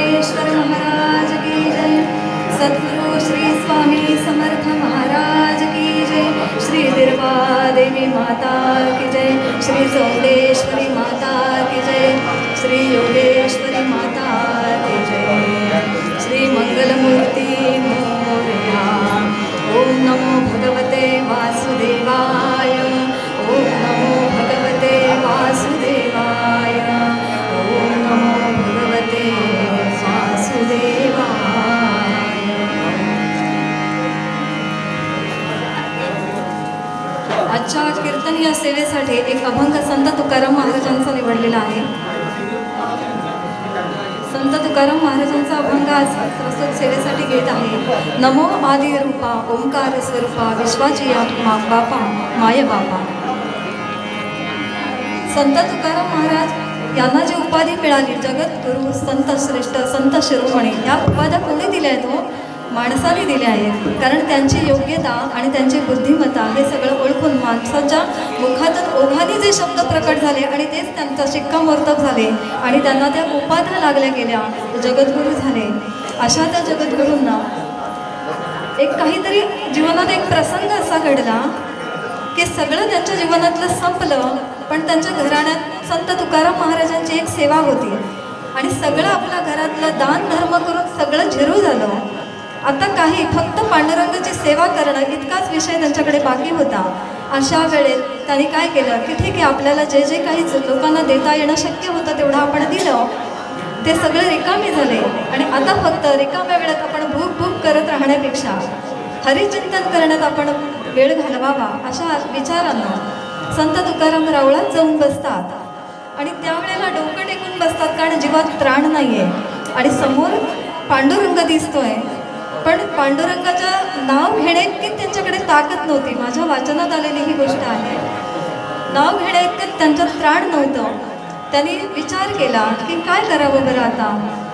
योगेश्वर महाराज की जय। सद्गुरु श्री स्वामी समर्थ महाराज की जय। श्री दुर्गा देवी माता की जय। श्री चौंडेश्वरी माता की जय। श्री योगेश्वरी माता की जय। श्री मंगलमूर्ती मोरया। ओम नमो भगवते वासुदेवाय। ओम नमो भगवते वासुदेवाय। ओम नमो भगवते वासुदेवाय। आजच्या कीर्तन या सेवेसाठी एक अभंग संत तुकाराम महाराजांचा निवडलेला आहे। संत तुकाराम महाराजांचा अभंग आज प्रस्तुत सेवेसाठी घेत आहे। नमो आदि रूपा ओंकार स्वरूपा विश्वाची आत्मा बापा माय बापा। संत तुकाराम महाराज यांना जी उपाधी मिळाली जगद्गुरु संत श्रेष्ठ संत शिरोमणी, या उपाध्या कोणी दिल्या आहेत? हो, माणसाने दिल्या आहेत। कारण त्यांची योग्यता आणि त्यांची बुद्धिमत्ता हे सगळं ओळखून माणसाच्या मुखातून ओघाने जे शब्द प्रकट झाले आणि तेच त्यांचा शिक्कामोर्तब झाले आणि त्यांना त्या उपाध्या लागल्या गेल्या, जगद्गुरू झाले। अशा त्या जगद्गुरूंना एक काहीतरी जीवनात एक प्रसंग असा घडला की सगळं त्यांच्या जीवनातलं संपलं, पण त्यांच्या घराण्यात संत तुकाराम महाराजांची एक सेवा होती आणि सगळं आपल्या घरातलं दान धर्म करून सगळं झिरू झालं। आता काही फक्त पांडुरंगाची सेवा करणं इतकाच विषय त्यांच्याकडे बाकी होता। अशा वेळेत त्यांनी काय केलं की ठीक आहे, आपल्याला जे जे काही लोकांना देता येणं शक्य होतं तेवढं आपण दिलं, ते सगळे रिकामे झाले आणि आता फक्त रिकाम्या वेळेत आपण भूक भूक करत राहण्यापेक्षा हरिचिंतन करण्यात आपण वेळ घालवावा, अशा विचारांना संत तुकाराम रावळात जाऊन बसतात आणि त्यावेळेला डोकं टेकून बसतात, कारण जीवात त्राण नाही आहे आणि समोर पांडुरंग दिसतोय, पण पांडुरंगाचं नाव घेण्याइतकी त्यांच्याकडे ताकद नव्हती। माझ्या वाचनात आलेली ही गोष्ट आहे। नाव घेण्याइतकं त्यांच्यात त्राण नव्हतं। त्यांनी विचार केला की काय करावं बरं आता,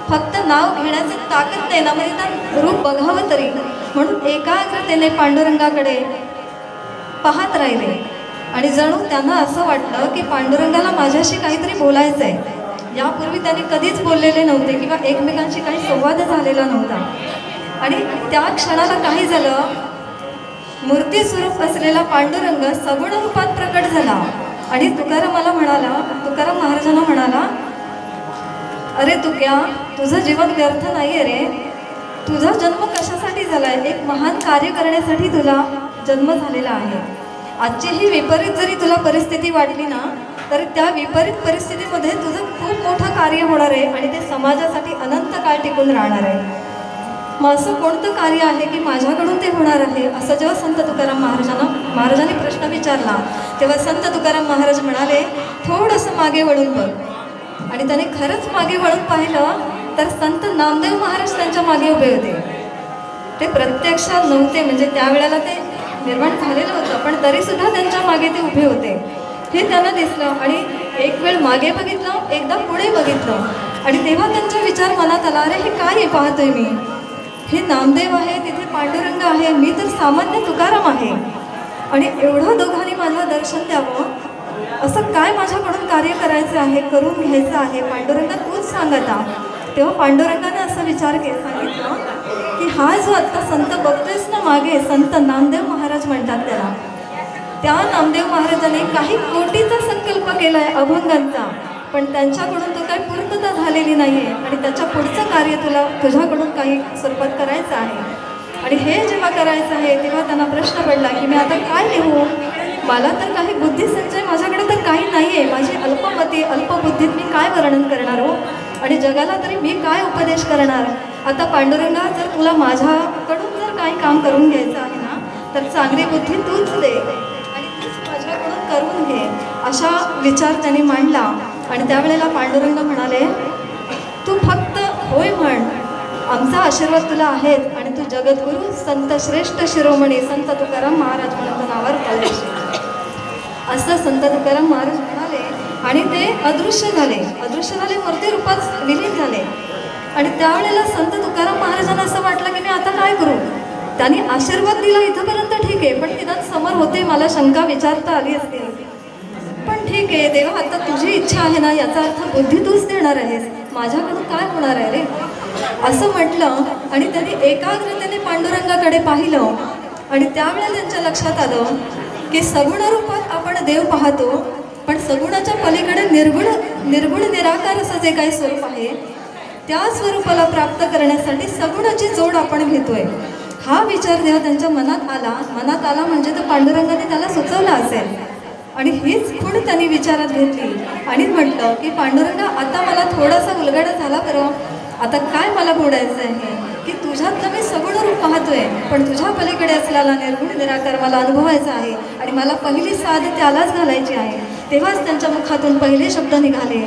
फक्त नाव घेण्याचं ताकद नाही ना, म्हणजे त्या रूप बघावं तरी, म्हणून एकाग्रतेने पांडुरंगाकडे पाहत राहिले आणि जणू त्यांना असं वाटलं की पांडुरंगाला माझ्याशी काहीतरी बोलायचं आहे। यापूर्वी त्यांनी कधीच बोललेले नव्हते किंवा एकमेकांशी काही संवाद झालेला नव्हता आणि त्या क्षणाला काही झालं, मूर्ती स्वरूप असलेला पांडुरंग सगुण रूपात प्रकट झाला आणि तुकाराम महाराजांना म्हणाला, अरे तुक्या, तुझं जीवन व्यर्थ नाही आहे रे, तुझा जन्म कशासाठी झाला आहे? एक महान कार्य करण्यासाठी तुला जन्म झालेला आहे। आजची ही विपरीत जरी तुला परिस्थिती वाटली ना, तर त्या विपरीत परिस्थितीमध्ये तुझं खूप मोठं कार्य होणार आहे आणि ते समाजासाठी अनंत काळ टिकून राहणार आहे। मग असं कोणतं कार्य आहे की माझ्याकडून ते होणार आहे? असं जेव्हा संत तुकाराम महाराजांनी प्रश्न विचारला, तेव्हा संत तुकाराम महाराज म्हणाले, थोडंसं मागे वळून बघ। आणि त्याने खरंच मागे वळून पाहिलं तर संत नामदेव महाराज त्यांच्या मागे उभे होते। ते प्रत्यक्षात नव्हते, म्हणजे त्यावेळेला ते निर्माण झालेलं होतं, पण तरीसुद्धा त्यांच्या मागे ते उभे होते हे त्यांना दिसलं आणि एक वेळ मागे बघितलं, एकदा पुढे बघितलं आणि तेव्हा त्यांचा विचार मनात आला, अरे हे काय आहे पाहतोय मी? हे नामदेव आहे, तिथे पांडुरंग आहे, मी तर सामान्य तुकाराम आहे आणि एवढं दोघांनी माझं दर्शन द्यावं, असं काय माझ्याकडून कार्य करायचं आहे, करून घ्यायचं आहे? पांडुरंगा तूच सांग आता। तेव्हा पांडुरंगाने असा विचार सांगितलं की हा जो आत्ता संत बघतोयस ना मागे, संत नामदेव महाराज म्हणतात त्याला, त्या नामदेव महाराजांनी काही कोटीचा संकल्प केला आहे अभंगांचा, पण त्यांच्याकडून तो काही पूर्तता झालेली नाही आहे आणि त्याच्या पुढचं कार्य तुझ्याकडून काही स्वरूपात करायचं आहे। आणि हे जेव्हा करायचं आहे तेव्हा त्यांना प्रश्न पडला की मी आता काय लिहू? मला तर काही बुद्धिसंचय माझ्याकडे तर काही नाही आहे, माझी अल्पमती अल्पबुद्धीत मी काय वर्णन करणार हो, आणि जगाला तरी मी काय उपदेश करणार? आता पांडुरंगा, जर तुला माझ्याकडून जर काही काम करून घ्यायचं आहे ना, तर चांगली बुद्धी तूच दे आणि तूच माझ्याकडून करून घे, अशा विचार त्यांनी मांडला। आणि त्यावेळेला पांडुरंग म्हणाले, तू फक्त होय म्हण, आमचा आशीर्वाद तुला आहेच आणि तू जगद्गुरू संत श्रेष्ठ शिरोमणी संत तुकाराम महाराज म्हणून नावावर पळशील, असं संत तुकाराम महाराज म्हणाले आणि ते अदृश्य झाले मूर्ती रूपात विलीन झाले। आणि त्यावेळेला संत तुकाराम महाराजांना असं वाटलं की मी आता काय करू? त्यांनी आशीर्वाद दिला इथंपर्यंत ठीक आहे, पण निदान समोर होते, मला शंका विचारता आली असते, पण ठीक आहे देवा, आता तुझी इच्छा आहे ना, याचा अर्थ बुद्धी तूच देणार आहेस, माझ्याकडून काय होणार आहे रे? असं म्हटलं आणि त्यांनी एकाग्रतेने पांडुरंगाकडे पाहिलं आणि त्यावेळेला त्यांच्या लक्षात आलं की सगुण रूपात आपण देव पाहतो, पण सगुणाच्या पलीकडे निर्गुण निराकार असं जे काही स्वरूप आहे त्या स्वरूपाला प्राप्त करण्यासाठी सगुणाची जोड आपण घेतोय. हा विचार जेव्हा त्यांच्या मनात आला म्हणजे तर पांडुरंगाने त्याला सुचवलं असेल आणि हीच खूण त्यांनी विचारात घेतली आणि म्हटलं की पांडुरंगा, आता मला थोडासा उलगडा झाला बरं. आता काय मला बोलायचं आहे की तुझ्यात मी सगुण रूप पाहतोय, पण तुझ्या पलीकडे असलेला निर्गुण निराकार मला अनुभवायचा आहे आणि मला पहिली साध त्यालाच घालायची आहे. तेव्हाच त्यांच्या मुखातून पहिले शब्द निघाले,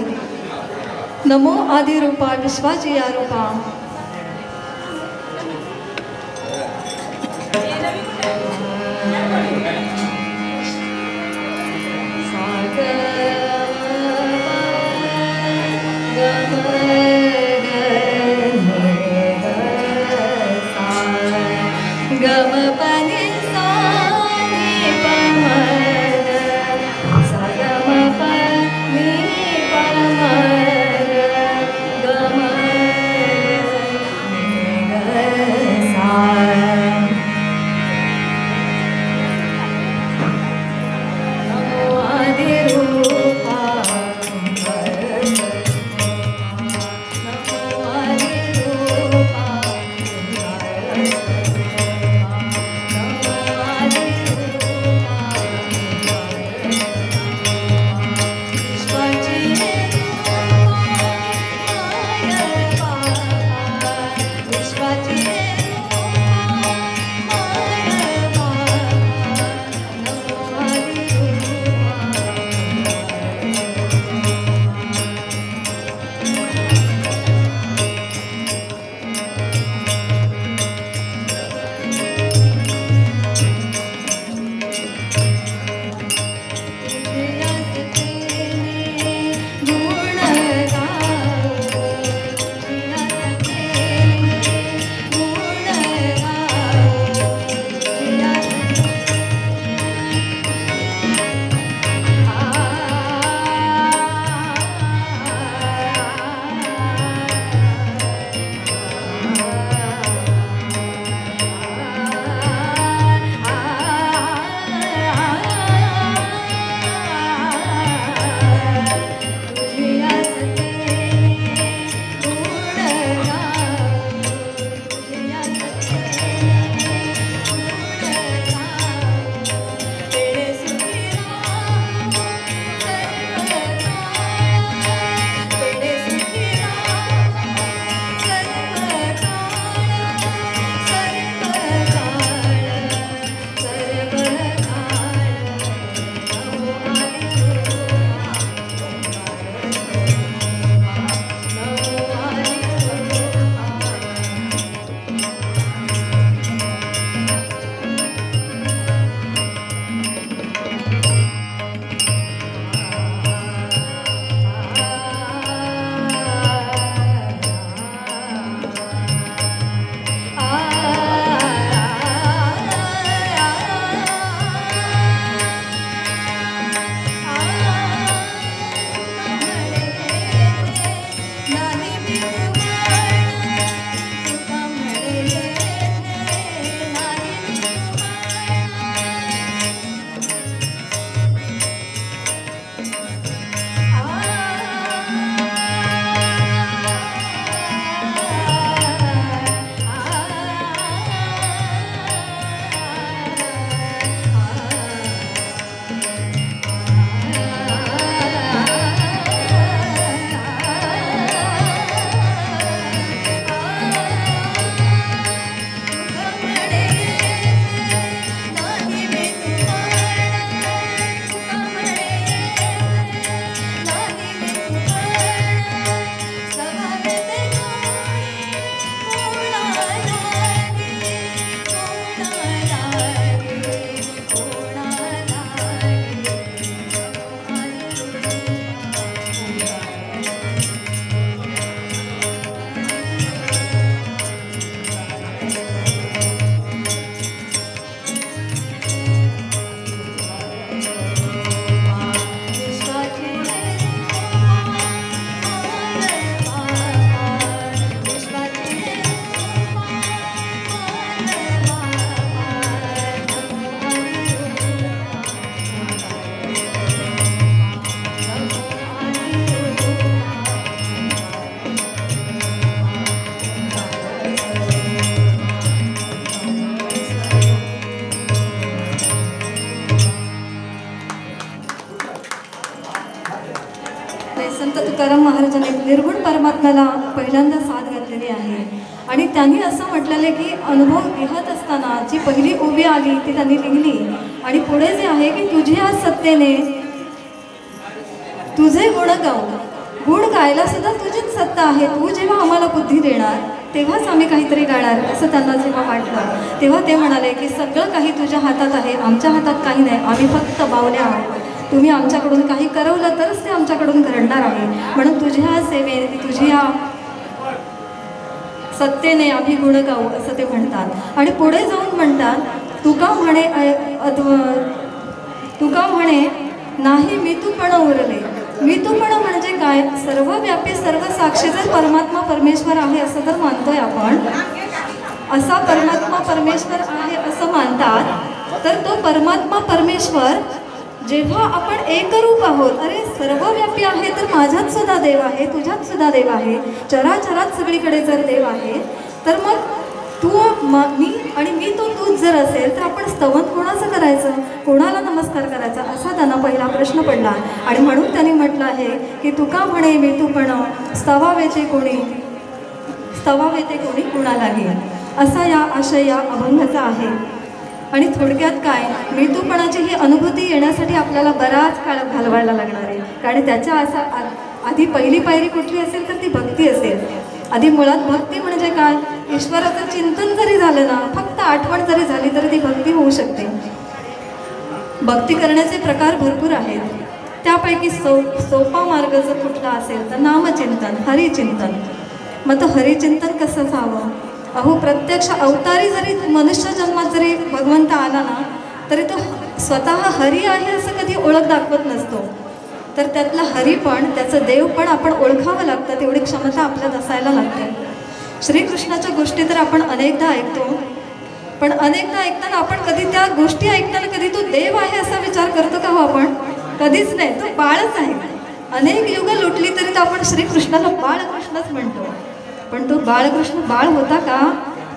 नमो आदि रूपा विश्वाची या रूपा. गम पनी सा नी प म ग सा ग म प नी प म ग ग म निर्गुण परमात्म्याला पहिल्यांदा साथ घातलेली आहे. आणि त्यांनी असं म्हटलेलं आहे की अनुभव लिहत असताना जी पहिली ओवी आली ती त्यांनी लिहिली आणि पुढे जे आहे की तुझ्या सत्तेने तुझे गुण गाऊ. गुण गायला सुद्धा तुझीच सत्ता आहे. तू जेव्हा आम्हाला बुद्धी देणार तेव्हाच आम्ही काहीतरी गाणार असं त्यांना जेव्हा वाटलं तेव्हा ते म्हणाले की सगळं काही तुझ्या हातात आहे, आमच्या हातात काही नाही, आम्ही फक्त बावल्या आहोत. तुम्ही आमच्याकडून काही करवलं तरच ते आमच्याकडून घडणार आहे. म्हणून तुझ्या सेवेने तुझ्या सत्तेने आम्ही गुण गाऊ असं ते म्हणतात. आणि पुढे जाऊन म्हणतात तुका म्हणे नाही मी तूपण उरले. मी तूपण म्हणजे काय? सर्वव्यापी सर्व साक्षी जर परमात्मा परमेश्वर आहे असं तर मानतोय आपण, असा परमात्मा परमेश्वर आहे असं मानतात, तर तो परमात्मा परमेश्वर जेव्हा आपण एकरूप आहोत, अरे सर्वव्यापी आहे तर माझ्यात सुद्धा देव आहे, तुझ्यात सुद्धा देव आहे, चराचरात सगळीकडे जर देव आहे, तर मग तू मी आणि मी तो तूच जर असेल तर आपण स्तवन कोणाचं करायचं, कोणाला नमस्कार करायचा असा त्यांना पहिला प्रश्न पडला. आणि म्हणून त्यांनी म्हटलं आहे की तुका म्हणे मी तूपण स्तवावेचे कोणी कुणाला घे, असा या आशय या अभंगाचा आहे. आणि थोडक्यात काय, मृत्यूपणाची ही अनुभूती येण्यासाठी आपल्याला बराच काळ घालवायला लागणार आहे. कारण त्याच्या आधी पहिली पायरी कुठली असेल तर ती भक्ती असेल. आधी मुळात भक्ती म्हणजे काय, ईश्वराचं चिंतन जरी झालं ना, फक्त आठवण जरी झाली तरी ती भक्ती होऊ शकते. भक्ती करण्याचे प्रकार भरपूर आहेत. त्यापैकी सोपा मार्ग जर कुठला असेल तर नामचिंतन, हरिचिंतन. मग तो हरिचिंतन कसं जावं? अहो प्रत्यक्ष अवतारी जरी मनुष्य जन्मात जरी भगवंत आला ना तरी तो स्वतः हरी आहे असं कधी ओळख दाखवत नसतो. तर त्यातला हरी पण त्याचं देव पण आपण ओळखावं लागतं, तेवढी क्षमता आपल्यात असायला लागते. श्रीकृष्णाच्या गोष्टी तर आपण अनेकदा ऐकतो, पण अनेकदा ऐकताना आपण कधी त्या गोष्टी ऐकताना कधी तो देव आहे असा विचार करतो का हो आपण? कधीच नाही, तो बाळच आहे. अनेक युग लुटली तरी तर आपण श्रीकृष्णाला बाळकृष्णच म्हणतो. पण तो बाळकृष्ण बाळ होता का?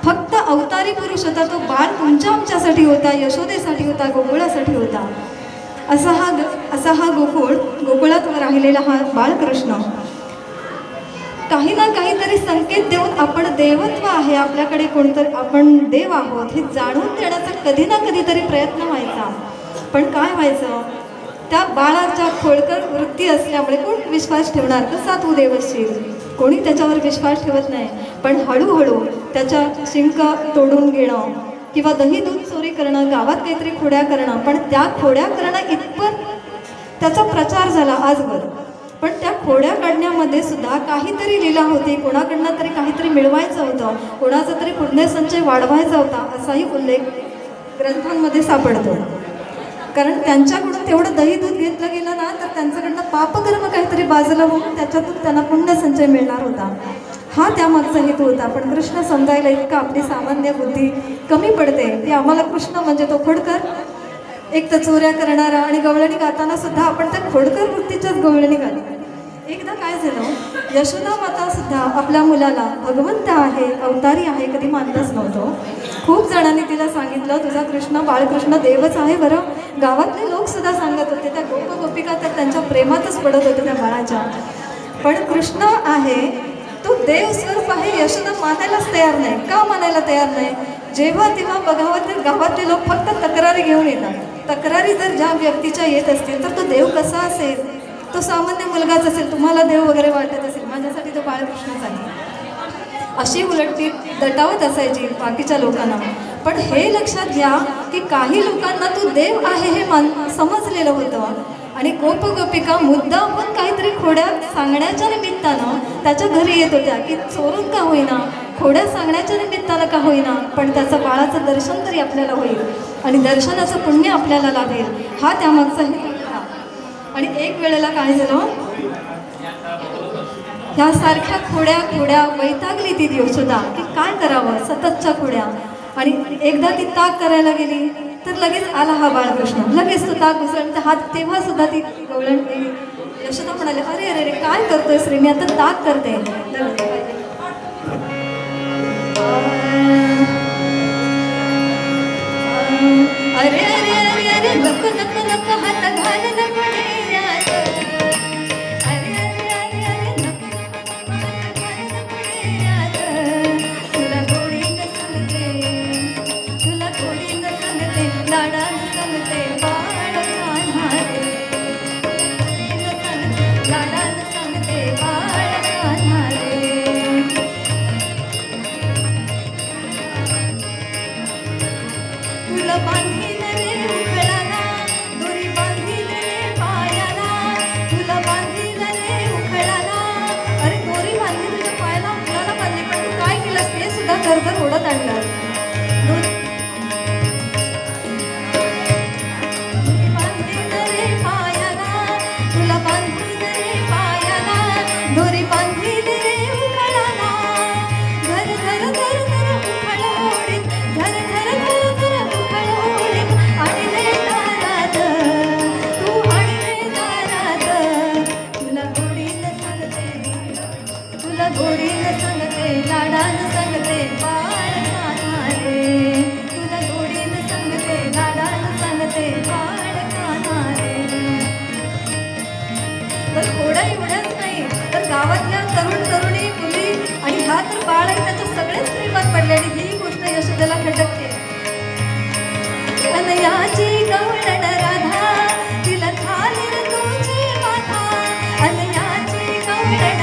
फक्त अवतारी पुरुष होता. तो बाळ तुमच्या आमच्यासाठी होता, यशोदेसाठी होता, गोकुळासाठी होता. असा हा गोकुळात राहिलेला हा बाळकृष्ण काही ना काहीतरी संकेत देऊन आपण देवत्व आहे, आपल्याकडे कोणतरी आपण देव आहोत हे जाणून देण्याचा कधी ना कधीतरी प्रयत्न व्हायचा. पण काय व्हायचं, त्या बाळाच्या खोडकर वृत्ती असल्यामुळे कोण विश्वास ठेवणार? कसा तू देव असशील? कोणी त्याच्यावर विश्वास ठेवत नाही. पण हळूहळू त्याच्या शिंक तोडून घेणं किंवा दही दूध चोरी करणं, गावात काहीतरी खोड्या करणं, पण त्या खोड्या करणं इतपत त्याचा प्रचार झाला आजवर. पण त्या खोड्या काढण्यामध्ये सुद्धा काहीतरी लीला होती, कोणाकडनं तरी काहीतरी मिळवायचं होतं, कोणाचा तरी पुण्यसंचय वाढवायचा होता असाही उल्लेख ग्रंथांमध्ये सापडतो. कारण त्यांच्याकडून तेवढं दही दूध घेतलं गेलं ना तर त्यांच्याकडनं पापकर्म काहीतरी बाजूला होऊन त्याच्यातून त्यांना पुण्यसंचय मिळणार होता. हा त्यामागचा हेतू होता. पण कृष्ण समजायला इतकं आपली सामान्य बुद्धी कमी पडते की आम्हाला कृष्ण म्हणजे तो खोडकर, एक तर चोऱ्या करणारा, आणि गवळणी गाताना सुद्धा आपण त्या खोडकर वृत्तीच्याच गवळणी गातो. एकदा काय झालं, यशोदा माता सुद्धा आपल्या मुलाला भगवंत आहे, अवतारी आहे कधी मानतच नव्हतं. खूप जणांनी तिला सांगितलं तुझा कृष्ण बाळकृष्ण देवच आहे बरं. गावातले लोक सुद्धा सांगत होते, त्या गोपिका तर त्यांच्या प्रेमातच पडत होते त्या बाळाच्या. पण कृष्ण आहे तो देव स्वरूप आहे, यशोदा मानायलाच तयार नाही. का मानायला तयार नाही? जेव्हा तेव्हा बघावं तर गावातले लोक फक्त तक्रारी घेऊन येतात. तक्रारी जर ज्या व्यक्तीच्या येत असतील तर तो देव कसा असेल? तो सामान्य मुलगाच असेल, तुम्हाला देव वगैरे वाटत असेल, माझ्यासाठी तो बाळकृष्णच आहे, अशी उलटती दटावत असायची बाकीच्या लोकांना. पण हे लक्षात घ्या की काही लोकांना तो देव आहे हे समजलेलं होतं. आणि गोपिका मुद्दाम पण काहीतरी खोड्या सांगण्याच्या निमित्तानं त्याच्या घरी येत होत्या की चोरून का होईना, खोड्या सांगण्याच्या निमित्तानं का होईना, पण त्याचं बाळाचं दर्शन तरी आपल्याला होईल आणि दर्शनाचं पुण्य आपल्याला लाभेल, हा त्यामागचा हेतू होता. आणि एक वेळेला काय झालं, ह्यासारख्या खोड्या वैतागली ती यशोदा की काय करावं, सततच्या खोड्या. आणि एकदा ती ताक करायला गेली तर लगेच आला हा बाळकृष्ण, लगेच तो ताक घुसळून हात, तेव्हा सुद्धा ती गवळण यशोदा म्हणाले अरे अरे अरे काय करतोय श्री, मी आता ताक करते. अरे अरे अरे अरे नको नको नको हात घाल नको डेऱ्यात, अरे अरे अरे अरे नको नको बांधील रे उखळाला दोरी बांधील रे पायाला तुला बांधील रे उखळाला. अरे दोरी बांधली तुझ्या पायाला उखळाला बांधली पण तू काय केलंस ते सुद्धा घरघर ओढत आणलं. गोडीनं सांगते लाडानं सांगते बाळ कान्हा रे तुला गोडीनं सांगते लाडानं सांगते बाळ कान्हा रे. तर घोडा एवढ्याच नाही तर गावातल्या तरुण तरुणी मुली आणि हा तर बाळ आहे त्याच्या सगळेच प्रेमात पडले आणि ही गोष्ट यशोदेला खटकते. अनयाची गवळण राधा तिला थाली रे तुझी माथा अनयाची गवळण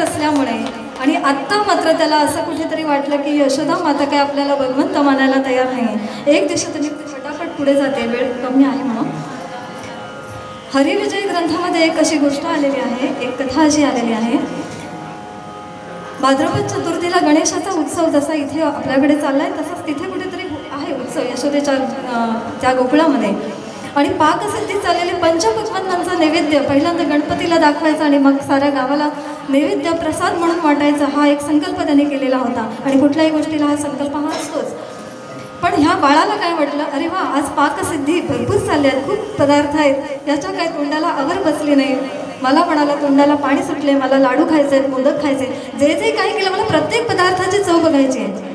असल्यामुळे आणि आत्ता मात्र त्याला असं कुठेतरी वाटलं की यशोदा माता काय आपल्याला भगवंत मानायला तयार नाही. एक दिवशी तुम्ही फटाफट पुढे जाते वेळ कमी आहे म्हणून. हरिविजय ग्रंथामध्ये एक अशी गोष्ट आलेली आहे एक कथा अशी आलेली आहे. भाद्रपद चतुर्थीला गणेशाचा उत्सव जसा इथे आपल्याकडे चाललाय तसाच तिथे कुठेतरी आहे उत्सव यशोदेच्या त्या गोकुळामध्ये. आणि पाकसिद्धी चाललेले पंचपक्वान्नांचा नैवेद्य पहिल्यांदा गणपतीला दाखवायचा आणि मग साऱ्या गावाला नैवेद्य प्रसाद म्हणून वाटायचा हा एक संकल्प त्याने केलेला होता. आणि कुठल्याही गोष्टीला हा संकल्प हा असतोच. पण ह्या बाळाला काय वाटलं अरे वा आज पाकसिद्धी भरपूर चालल्या आहेत खूप पदार्थ आहेत याच्या काय तोंडाला आवर बसली नाही. मला म्हणाला तोंडाला पाणी सुटले मला लाडू खायचे आहेत मोदक खायचे जे जे काही केलं मला प्रत्येक पदार्थाची चव बघायची आहे.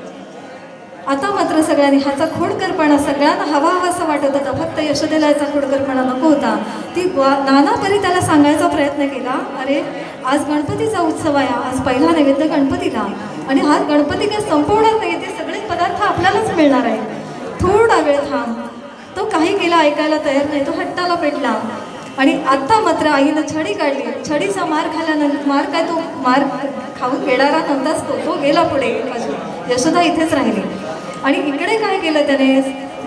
आता मात्र सगळ्यांनी ह्याचा खोडकरपणा सगळ्यांना हवा हवासा वाटत होता फक्त यशोदेला याचा खोडकरपणा नको होता. ती नानापरी त्याला सांगायचा प्रयत्न केला अरे आज गणपतीचा उत्सव आहे आज पहिला नैवेद्य गणपतीला आणि हा गणपती काय संपवणार नाही ते सगळे पदार्थ आपल्यालाच मिळणार आहे थोडा वेळ थांब. तो काही केला ऐकायला तयार नाही तो हट्टाला पेटला. आणि आत्ता मात्र आईनं छडी काढली छडीचा मार खाल्यानंतर मार काय तो मार खाऊन गेणारा नव्हताच तो गेला पुढे यशोदा इथेच राहिली. आणि इकडे काय केलं त्याने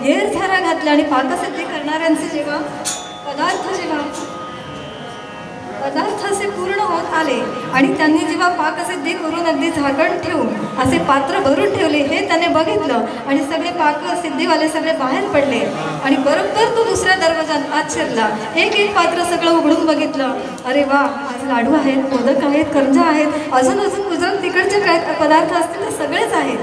येर झारा घातल्या आणि पाकसिद्धी करणाऱ्यांचे जेव्हा पदार्थ असे पूर्ण होत आले आणि त्यांनी जेव्हा पाकसिद्धी करून अगदी झाकण ठेवून असे पात्र भरून ठेवले हे त्याने बघितलं आणि सगळे पाकसिद्धीवाले सगळे बाहेर पडले. आणि बरोबर तो दुसऱ्या दरवाजात आत शिरला एक एक पात्र सगळं उघडून बघितलं अरे वा आज लाडू आहेत मोदक आहेत करंजा आहेत अजून गुजरात तिकडचे काय पदार्थ असतील ते सगळेच आहेत.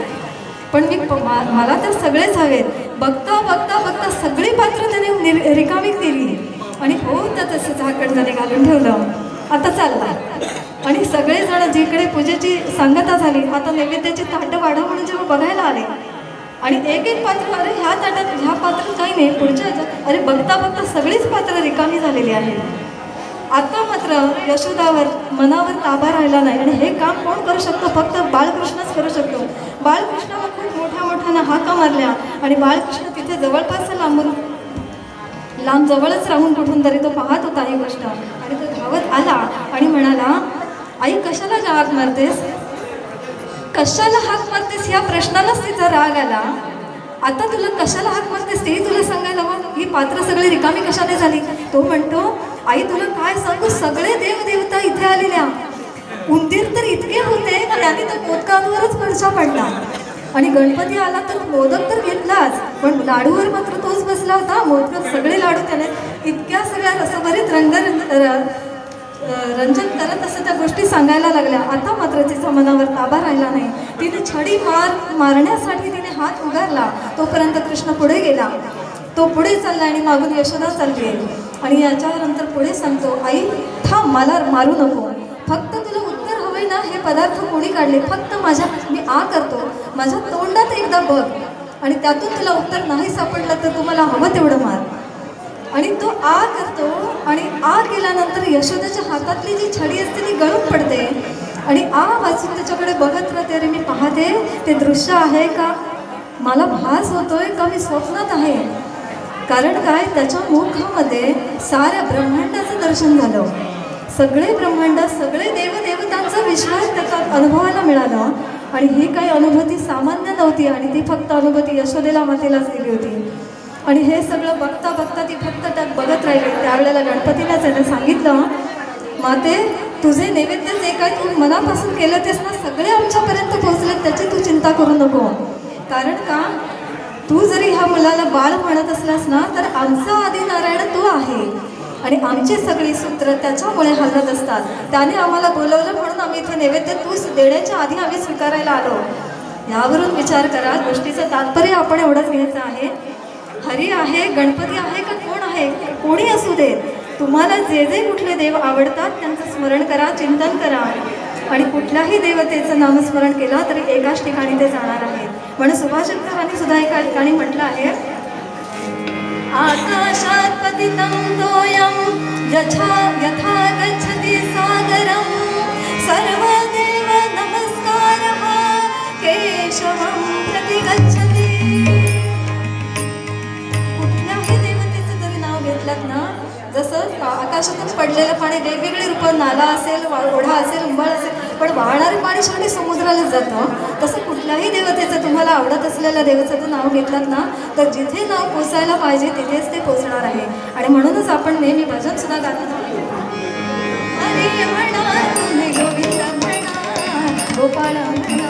पण मला तर सगळेच हवेत. बघता बघता बघता सगळी पात्र त्याने रिकामी केली आणि होतं तसं झाकण त्याने घालून ठेवलं. आता चालला आणि सगळेजण जिकडे पूजेची सांगता झाली आता नैवेद्याची ताटं वाढव म्हणून जेव्हा बघायला आले आणि एक एक पात्र अरे ह्या ताटात ह्या पात्रात काही नाही पुढच्या ह्याच्यात अरे बघता बघता सगळीच पात्र रिकामी झालेली आहेत. आता मात्र यशोदावर मनावर ताबा राहिला नाही आणि हे काम कोण करू शकतो फक्त बाळकृष्णच करू शकतो. बाळकृष्णाला खूप मोठ्या मोठ्यानं हाका मारल्या आणि बाळकृष्ण तिथे जवळपास लांब जवळच राहून कुठून तरी तो पाहत होता ही गोष्ट आणि तो धावत आला आणि म्हणाला आई कशाला हाक मारतेस कशाला हाक मारतेस या प्रश्नालाच तिचा राग आला. आता तुला कशाला हाक मारतेस तेही तुला सांगायला हवं ही पात्र सगळी रिकामी कशाने झाली. तो म्हणतो आई तुला काय सांगू सगळे देवदेवता इथे आलेल्या उंदीर तर इतके होते की त्यांनी तर मोदकांवरच परचा पडला आणि गणपती आला तर मोदक तर घेतलाच पण लाडूवर मात्र तोच बसला होता. मोदक सगळे लाडू त्याने इतक्या सगळ्या रसभरीत रंजन करत असं त्या गोष्टी सांगायला लागल्या. आता मात्र तिचा मनावर ताबा राहिला नाही. तिने छडी मारण्यासाठी तिने हात उगारला तोपर्यंत कृष्ण पुढे गेला. तो पुढे चालला आणि मागून यशोदा चालली आहे आणि याच्यानंतर पुढे सांगतो आई थांब मला मारू नको फक्त तुला उत्तर हवंय ना हे पदार्थ कोणी काढले, फक्त मी आ करतो, माझ्या तोंडात एकदा बघ आणि त्यातून तुला उत्तर नाही सापडलं तर तुम्हाला हवं तेवढं मार. आणि तो आ करतो आणि आ केल्यानंतर यशोदेच्या हातातली जी छडी असते ती गळून पडते आणि आ वाचून त्याच्याकडे बघत राहते. अरे मी पाहते ते दृश्य आहे का, मला भास होतोय का मी स्वप्नात आहे. कारण काय, त्याच्या मुखामध्ये साऱ्या ब्रह्मांडाचं दर्शन झालं. सगळे ब्रह्मांड, सगळे देवदेवतांचा विश्वास त्याचा अनुभवायला मिळाला. आणि ही काही अनुभूती सामान्य नव्हती आणि ती फक्त अनुभूती यशोदेला मातेलाच दिली होती. आणि हे सगळं बघता बघता ती फक्त बघत राहिली. त्यावेळेला गणपतीलाच त्याने सांगितलं, माते तुझे नैवेद्य जे काय तू मनापासून केलं तेच ना सगळे आमच्यापर्यंत पोहोचले, त्याची तू चिंता करू नको. कारण का, तू जरी ह्या मुलाला बाळ म्हणत असलास ना तर आमचा आदी नारायण तू आहे आणि आमची सगळी सूत्र त्याच्यामुळे हलत असतात. त्याने आम्हाला बोलवलं म्हणून आम्ही इथे नैवेद्य तू देण्याच्या आधी आम्ही स्वीकारायला आलो. यावरून विचार करा. गोष्टीचं तात्पर्य आपण एवढंच घ्यायचं आहे, हरी आहे, गणपती आहे का कोण आहे, कोणी असू देत, तुम्हाला जे जे कुठले देव आवडतात त्यांचं स्मरण करा, चिंतन करा आणि कुठल्याही देवतेचं नामस्मरण केलं तरी एकाच ठिकाणी ते जाणार आहे. म्हणून सुभाषितांनी सुद्धा एका ठिकाणी म्हटलं आहे, आकाशात पतितं तोयं यथा गच्छति सागरं सर्वदेव नमस्कारः केशवं प्रति गच्छति. कुठल्याही देवतेचं जरी नाव घेतलं ना, जसं आकाशातून पडलेलं पाणी वेगवेगळे रूप, नाला असेल, ओढा असेल, उंबळ असेल, पण वाहणारे पाणी शेवटी समुद्रालाच जातं. तसं कुठल्याही देवतेचं, तुम्हाला आवडत असलेल्या देवतेचं नाव घेतलात ना तर जिथे नाव पोचायला पाहिजे तिथेच ते पोचणार आहे. आणि म्हणूनच आपण नेहमी भजन सुद्धा गातो, हरे म्हणा तुम्ही गोविंद म्हणा गोपाळ म्हणा.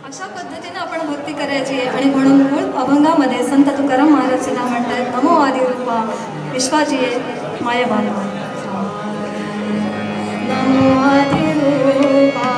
अशा पद्धतीने आपण भक्ती करायची आहे. आणि म्हणून मूळ अभंगामध्ये संत तुकाराम महाराज सुद्धा म्हणतात, नमो आदि रूपा विश्वाची माया बांधवा, नमो आदि रूपा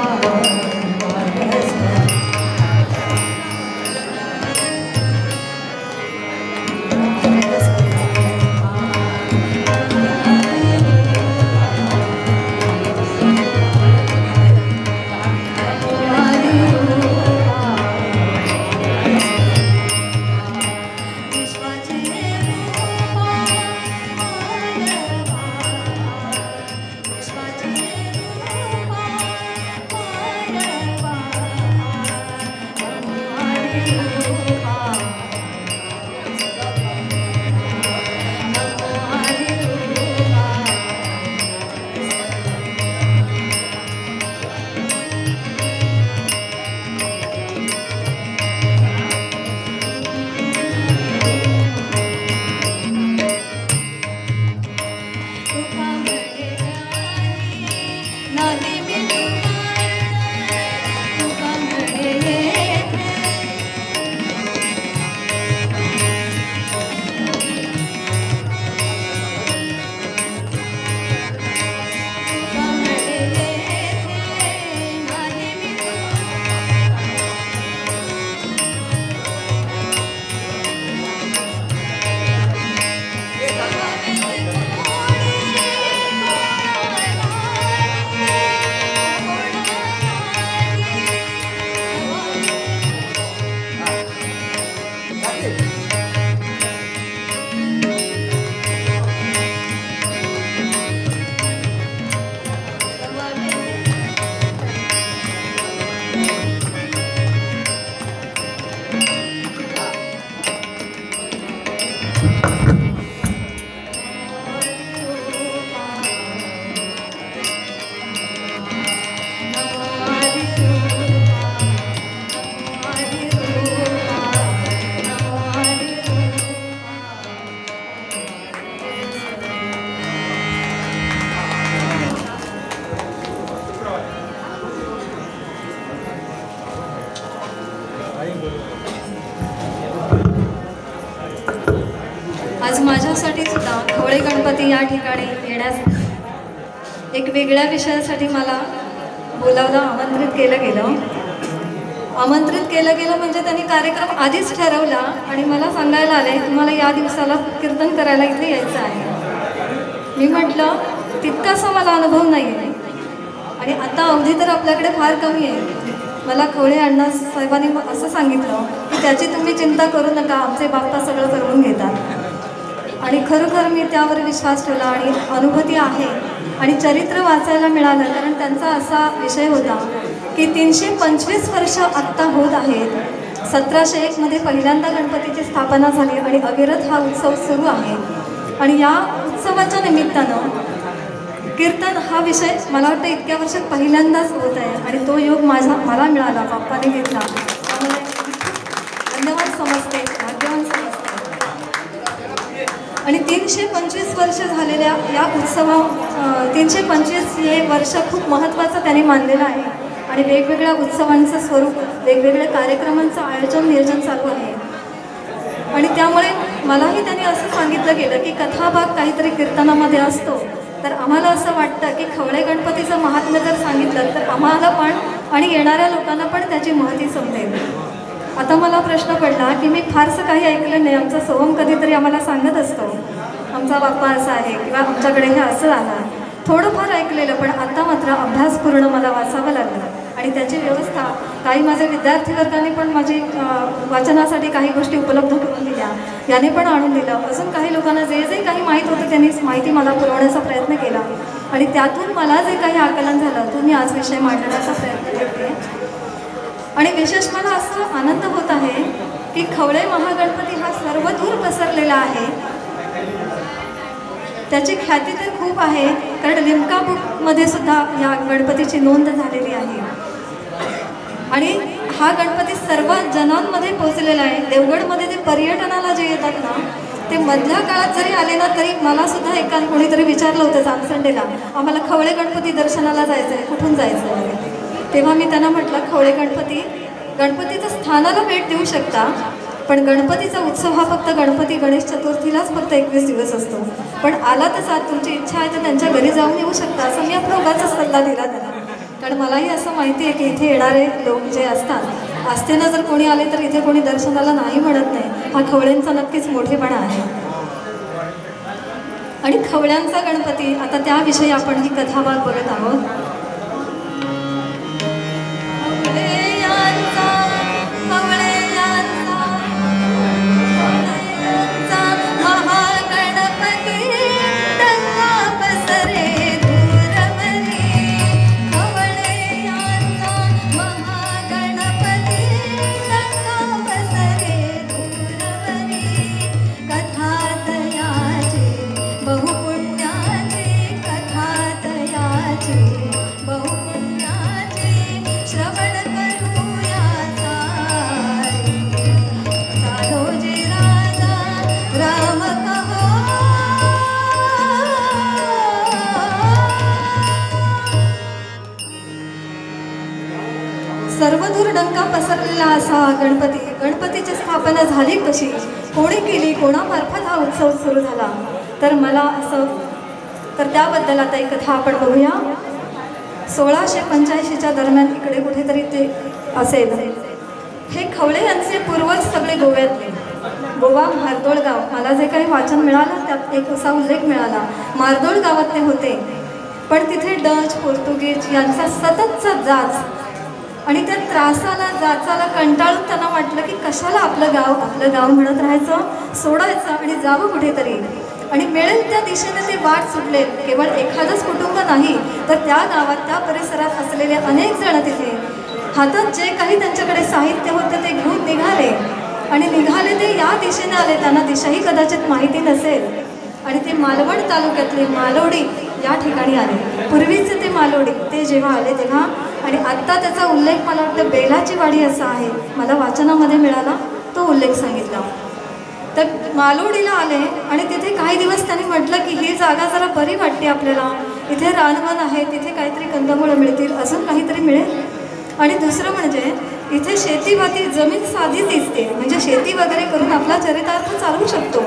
आज माझ्यासाठी सुद्धा खवळे गणपती या ठिकाणी येण्यास एक वेगळ्या विषयासाठी मला बोलावलं, आमंत्रित केलं गेलं म्हणजे त्यांनी कार्यक्रम आधीच ठरवला आणि मला सांगायला आले तुम्हाला या दिवसाला कीर्तन करायला इथे यायचं आहे. मी म्हटलं तितकासा मला अनुभव नाही आहे आणि आता अवधी तर आपल्याकडे फार कमी आहे. मला खवळे अण्णा साहेबांनी असं सांगितलं की त्याची तुम्ही चिंता करू नका, आमचे बाप्पा सगळं करून घेतात. आणि खरोखर मी त्यावर विश्वास ठेवला आणि अनुभूती आहे. आणि चरित्र वाचायला मिळालं कारण त्यांचा असा विषय होता की 325 वर्ष आत्ता होत आहेत. 1701 पहिल्यांदा गणपतीची स्थापना झाली आणि अविरत हा उत्सव सुरू आहे. आणि या उत्सवाच्या निमित्तानं कीर्तन हा विषय मला वाटतं इतक्या वर्षात पहिल्यांदाच होत आहे आणि तो योग मला मिळाला, बाप्पाने घेतला. त्यामुळे धन्यवाद समजते, भाग्यवान समजते. आणि 325 वर्ष झालेल्या या उत्सवा 325 हे वर्ष खूप महत्त्वाचं त्यांनी मानलेलं आहे. आणि वेगवेगळ्या उत्सवांचं स्वरूप, वेगवेगळ्या कार्यक्रमांचं आयोजन नियोजन चालू आहे. आणि त्यामुळे मलाही त्यांनी असं सांगितलं गेलं की कथाभाग काहीतरी कीर्तनामध्ये असतो, तर आम्हाला असं वाटतं की खवळे गणपतीचं महात्म्य जर सांगितलं तर आम्हाला पण आणि येणाऱ्या लोकांना पण त्याची महती समजेल. आता मला प्रश्न पडला की मी फारसं काही ऐकलं नाही. आमचा सोहम कधीतरी आम्हाला सांगत असतो आमचा बाप्पा असा आहे किंवा आमच्याकडे हे असं झालं, थोडंफार ऐकलेलं. पण आता मात्र अभ्यास पूर्ण मला वाचावं लागलं आणि त्याची व्यवस्था काही माझे विद्यार्थी वर्गाने पण माझी वाचनासाठी काही गोष्टी उपलब्ध करून दिल्या, याने पण आणून दिलं. अजून काही लोकांना जे जे काही माहीत होतं त्यांनी माहिती मला पुरवण्याचा प्रयत्न केला आणि त्यातून मला जे काही आकलन झालं तो मी आज विषय मांडण्याचा प्रयत्न करते. आणि विशेष मला असा आनंद होत आहे की खवळे महागणपती हा सर्वदूर पसरलेला आहे. त्याची ख्याती तर खूप आहे कारण लिम्का बुकमध्ये सुद्धा या गणपतीची नोंद झालेली आहे. आणि हा गणपती सर्व जनांमध्ये पोचलेला आहे. देवगडमध्ये ते पर्यटनाला जे येतात ना ते मधल्या काळात जरी आले ना तरी मला सुद्धा एकाने कोणीतरी विचारलं होतं जामसंडेला आम्हाला खवळे गणपती दर्शनाला जायचं आहे, कुठून जायचं आहे. तेव्हा मी त्यांना म्हटलं खवळे गणपतीचं स्थानाला भेट देऊ शकता, पण गणपतीचा उत्सव हा फक्त गणपती गणेश चतुर्थीलाच फक्त 21 दिवस असतो. पण आला तर आज तुमची इच्छा आहे तर त्यांच्या घरी जाऊन येऊ शकता असं मी आपला उगाचा सल्ला दिला त्यांना. कारण मलाही असं माहिती आहे की इथे येणारे लोक जे असतात आस्थेनं जर कोणी आले तर इथे कोणी दर्शनाला नाही म्हणत नाही. हा खवळ्यांचा नक्कीच मोठेपणा आहे. आणि खवळ्यांचा गणपती आता त्याविषयी आपण ही कथाभाग बघत आहोत. सर्वदूर डंका पसरलेला असा गणपतीची स्थापना झाली कशी, कोणी केली, कोणामार्फत हा उत्सव सुरू झाला, तर मला असं तर त्याबद्दल आता एक कथा आपण बघूया. 1685च्या दरम्यान इकडे कुठेतरी ते असेल. हे खवळे यांचे पूर्वज सगळे गोव्यातले. गोवा मारदोळ गाव, मला जे काही वाचन मिळालं त्यात एक असा उल्लेख मिळाला मारदोळ गावात ते होते. पण तिथे डच, पोर्तुगीज यांचा सततचा जाच आणि त्या त्रासाला जाचाला कंटाळून त्यांना वाटलं की कशाला आपलं गाव म्हणत राहायचं, सोडायचं आणि जावं कुठेतरी. आणि मिळेल त्या दिशेने ते वाट सुटले. केवळ एखादंच कुटुंब नाही तर त्या गावात त्या परिसरात असलेले अनेक जण तिथे हातात जे काही त्यांच्याकडे साहित्य होते ते घेऊन निघाले. आणि निघाले ते या दिशेने आले, त्यांना दिशाही कदाचित माहिती नसेल. आणि ते मालवण तालुक्यातले मालोडी या ठिकाणी आले. पूर्वीचे ते मालोडी ते जेव्हा आले तेव्हा, आणि आत्ता त्याचा उल्लेख मला वाटतं बेलाची वाडी असा आहे, मला वाचनामध्ये मिळाला तो उल्लेख सांगितला. तर मालोडीला आले आणि तिथे काही दिवस त्यांनी म्हटलं की ही जागा जरा बरी वाटते आपल्याला, इथे रानवन आहे, तिथे काहीतरी कंदमुळं मिळतील, अजून काहीतरी मिळेल. आणि दुसरं म्हणजे इथे शेतीभाती जमीन साधी दिसते, म्हणजे शेती वगैरे करून आपला चरितार्थ चालवू शकतो.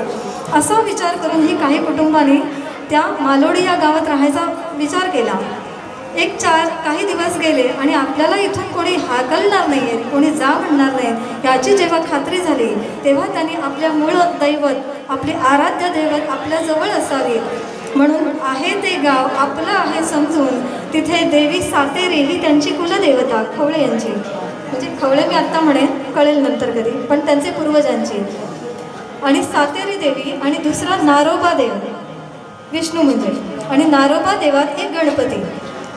असा विचार करून ही काही कुटुंबांनी त्या मालोडी या गावात राहायचा विचार केला. काही दिवस गेले आणि आपल्याला इथून कोणी हाकलणार नाही आहे, कोणी जा म्हणणार नाही याची जेव्हा खात्री झाली तेव्हा त्यांनी आपल्या मूळ दैवत, आपले आराध्य दैवत आपल्याजवळ असावे म्हणून आहे ते गाव आपलं आहे समजून तिथे देवी सातेरी ही त्यांची कुलदेवता खवळे यांची, म्हणजे खवळे मी आत्ता म्हणेन, कळेल नंतर कधी, पण त्यांचे पूर्वजांची, आणि सातेरी देवी आणि दुसरा नारोबा देव विष्णू म्हणजे, आणि नारोबा देवात एक गणपती,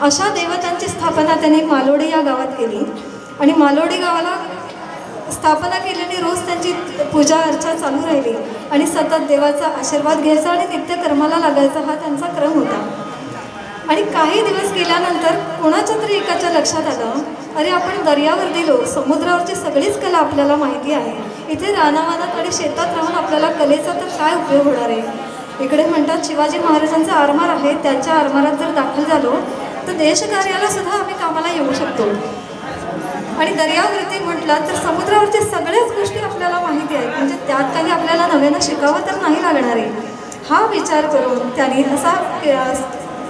अशा देवतांची स्थापना त्यांनी मालोडी या गावात केली. आणि मालोडी गावाला स्थापना केल्याने रोज त्यांची पूजा अर्चा चालू राहिली आणि सतत देवाचा आशीर्वाद घ्यायचा आणि नित्यकर्माला लागायचा हा त्यांचा क्रम होता. आणि काही दिवस गेल्यानंतर कोणाच्या तरी एकाच्या लक्षात आलं, अरे आपण दर्यावर दिलो, समुद्रावरची सगळीच कला आपल्याला माहिती आहे, इथे रानावानात आणि शेतात राहून आपल्याला कलेचा तर काय उपयोग होणार आहे. इकडे म्हणतात शिवाजी महाराजांचा आरमार आहे, त्याच्या आरमारात जर दाखल झालो तर देशकार्याला सुद्धा आम्ही कामाला येऊ शकतो. आणि दर्यावरती म्हटलं तर समुद्रावरच्या सगळ्याच गोष्टी आपल्याला माहिती आहेत, म्हणजे त्यात काही आपल्याला नव्यानं शिकावं तर नाही लागणार आहे. हा विचार करून त्यांनी असा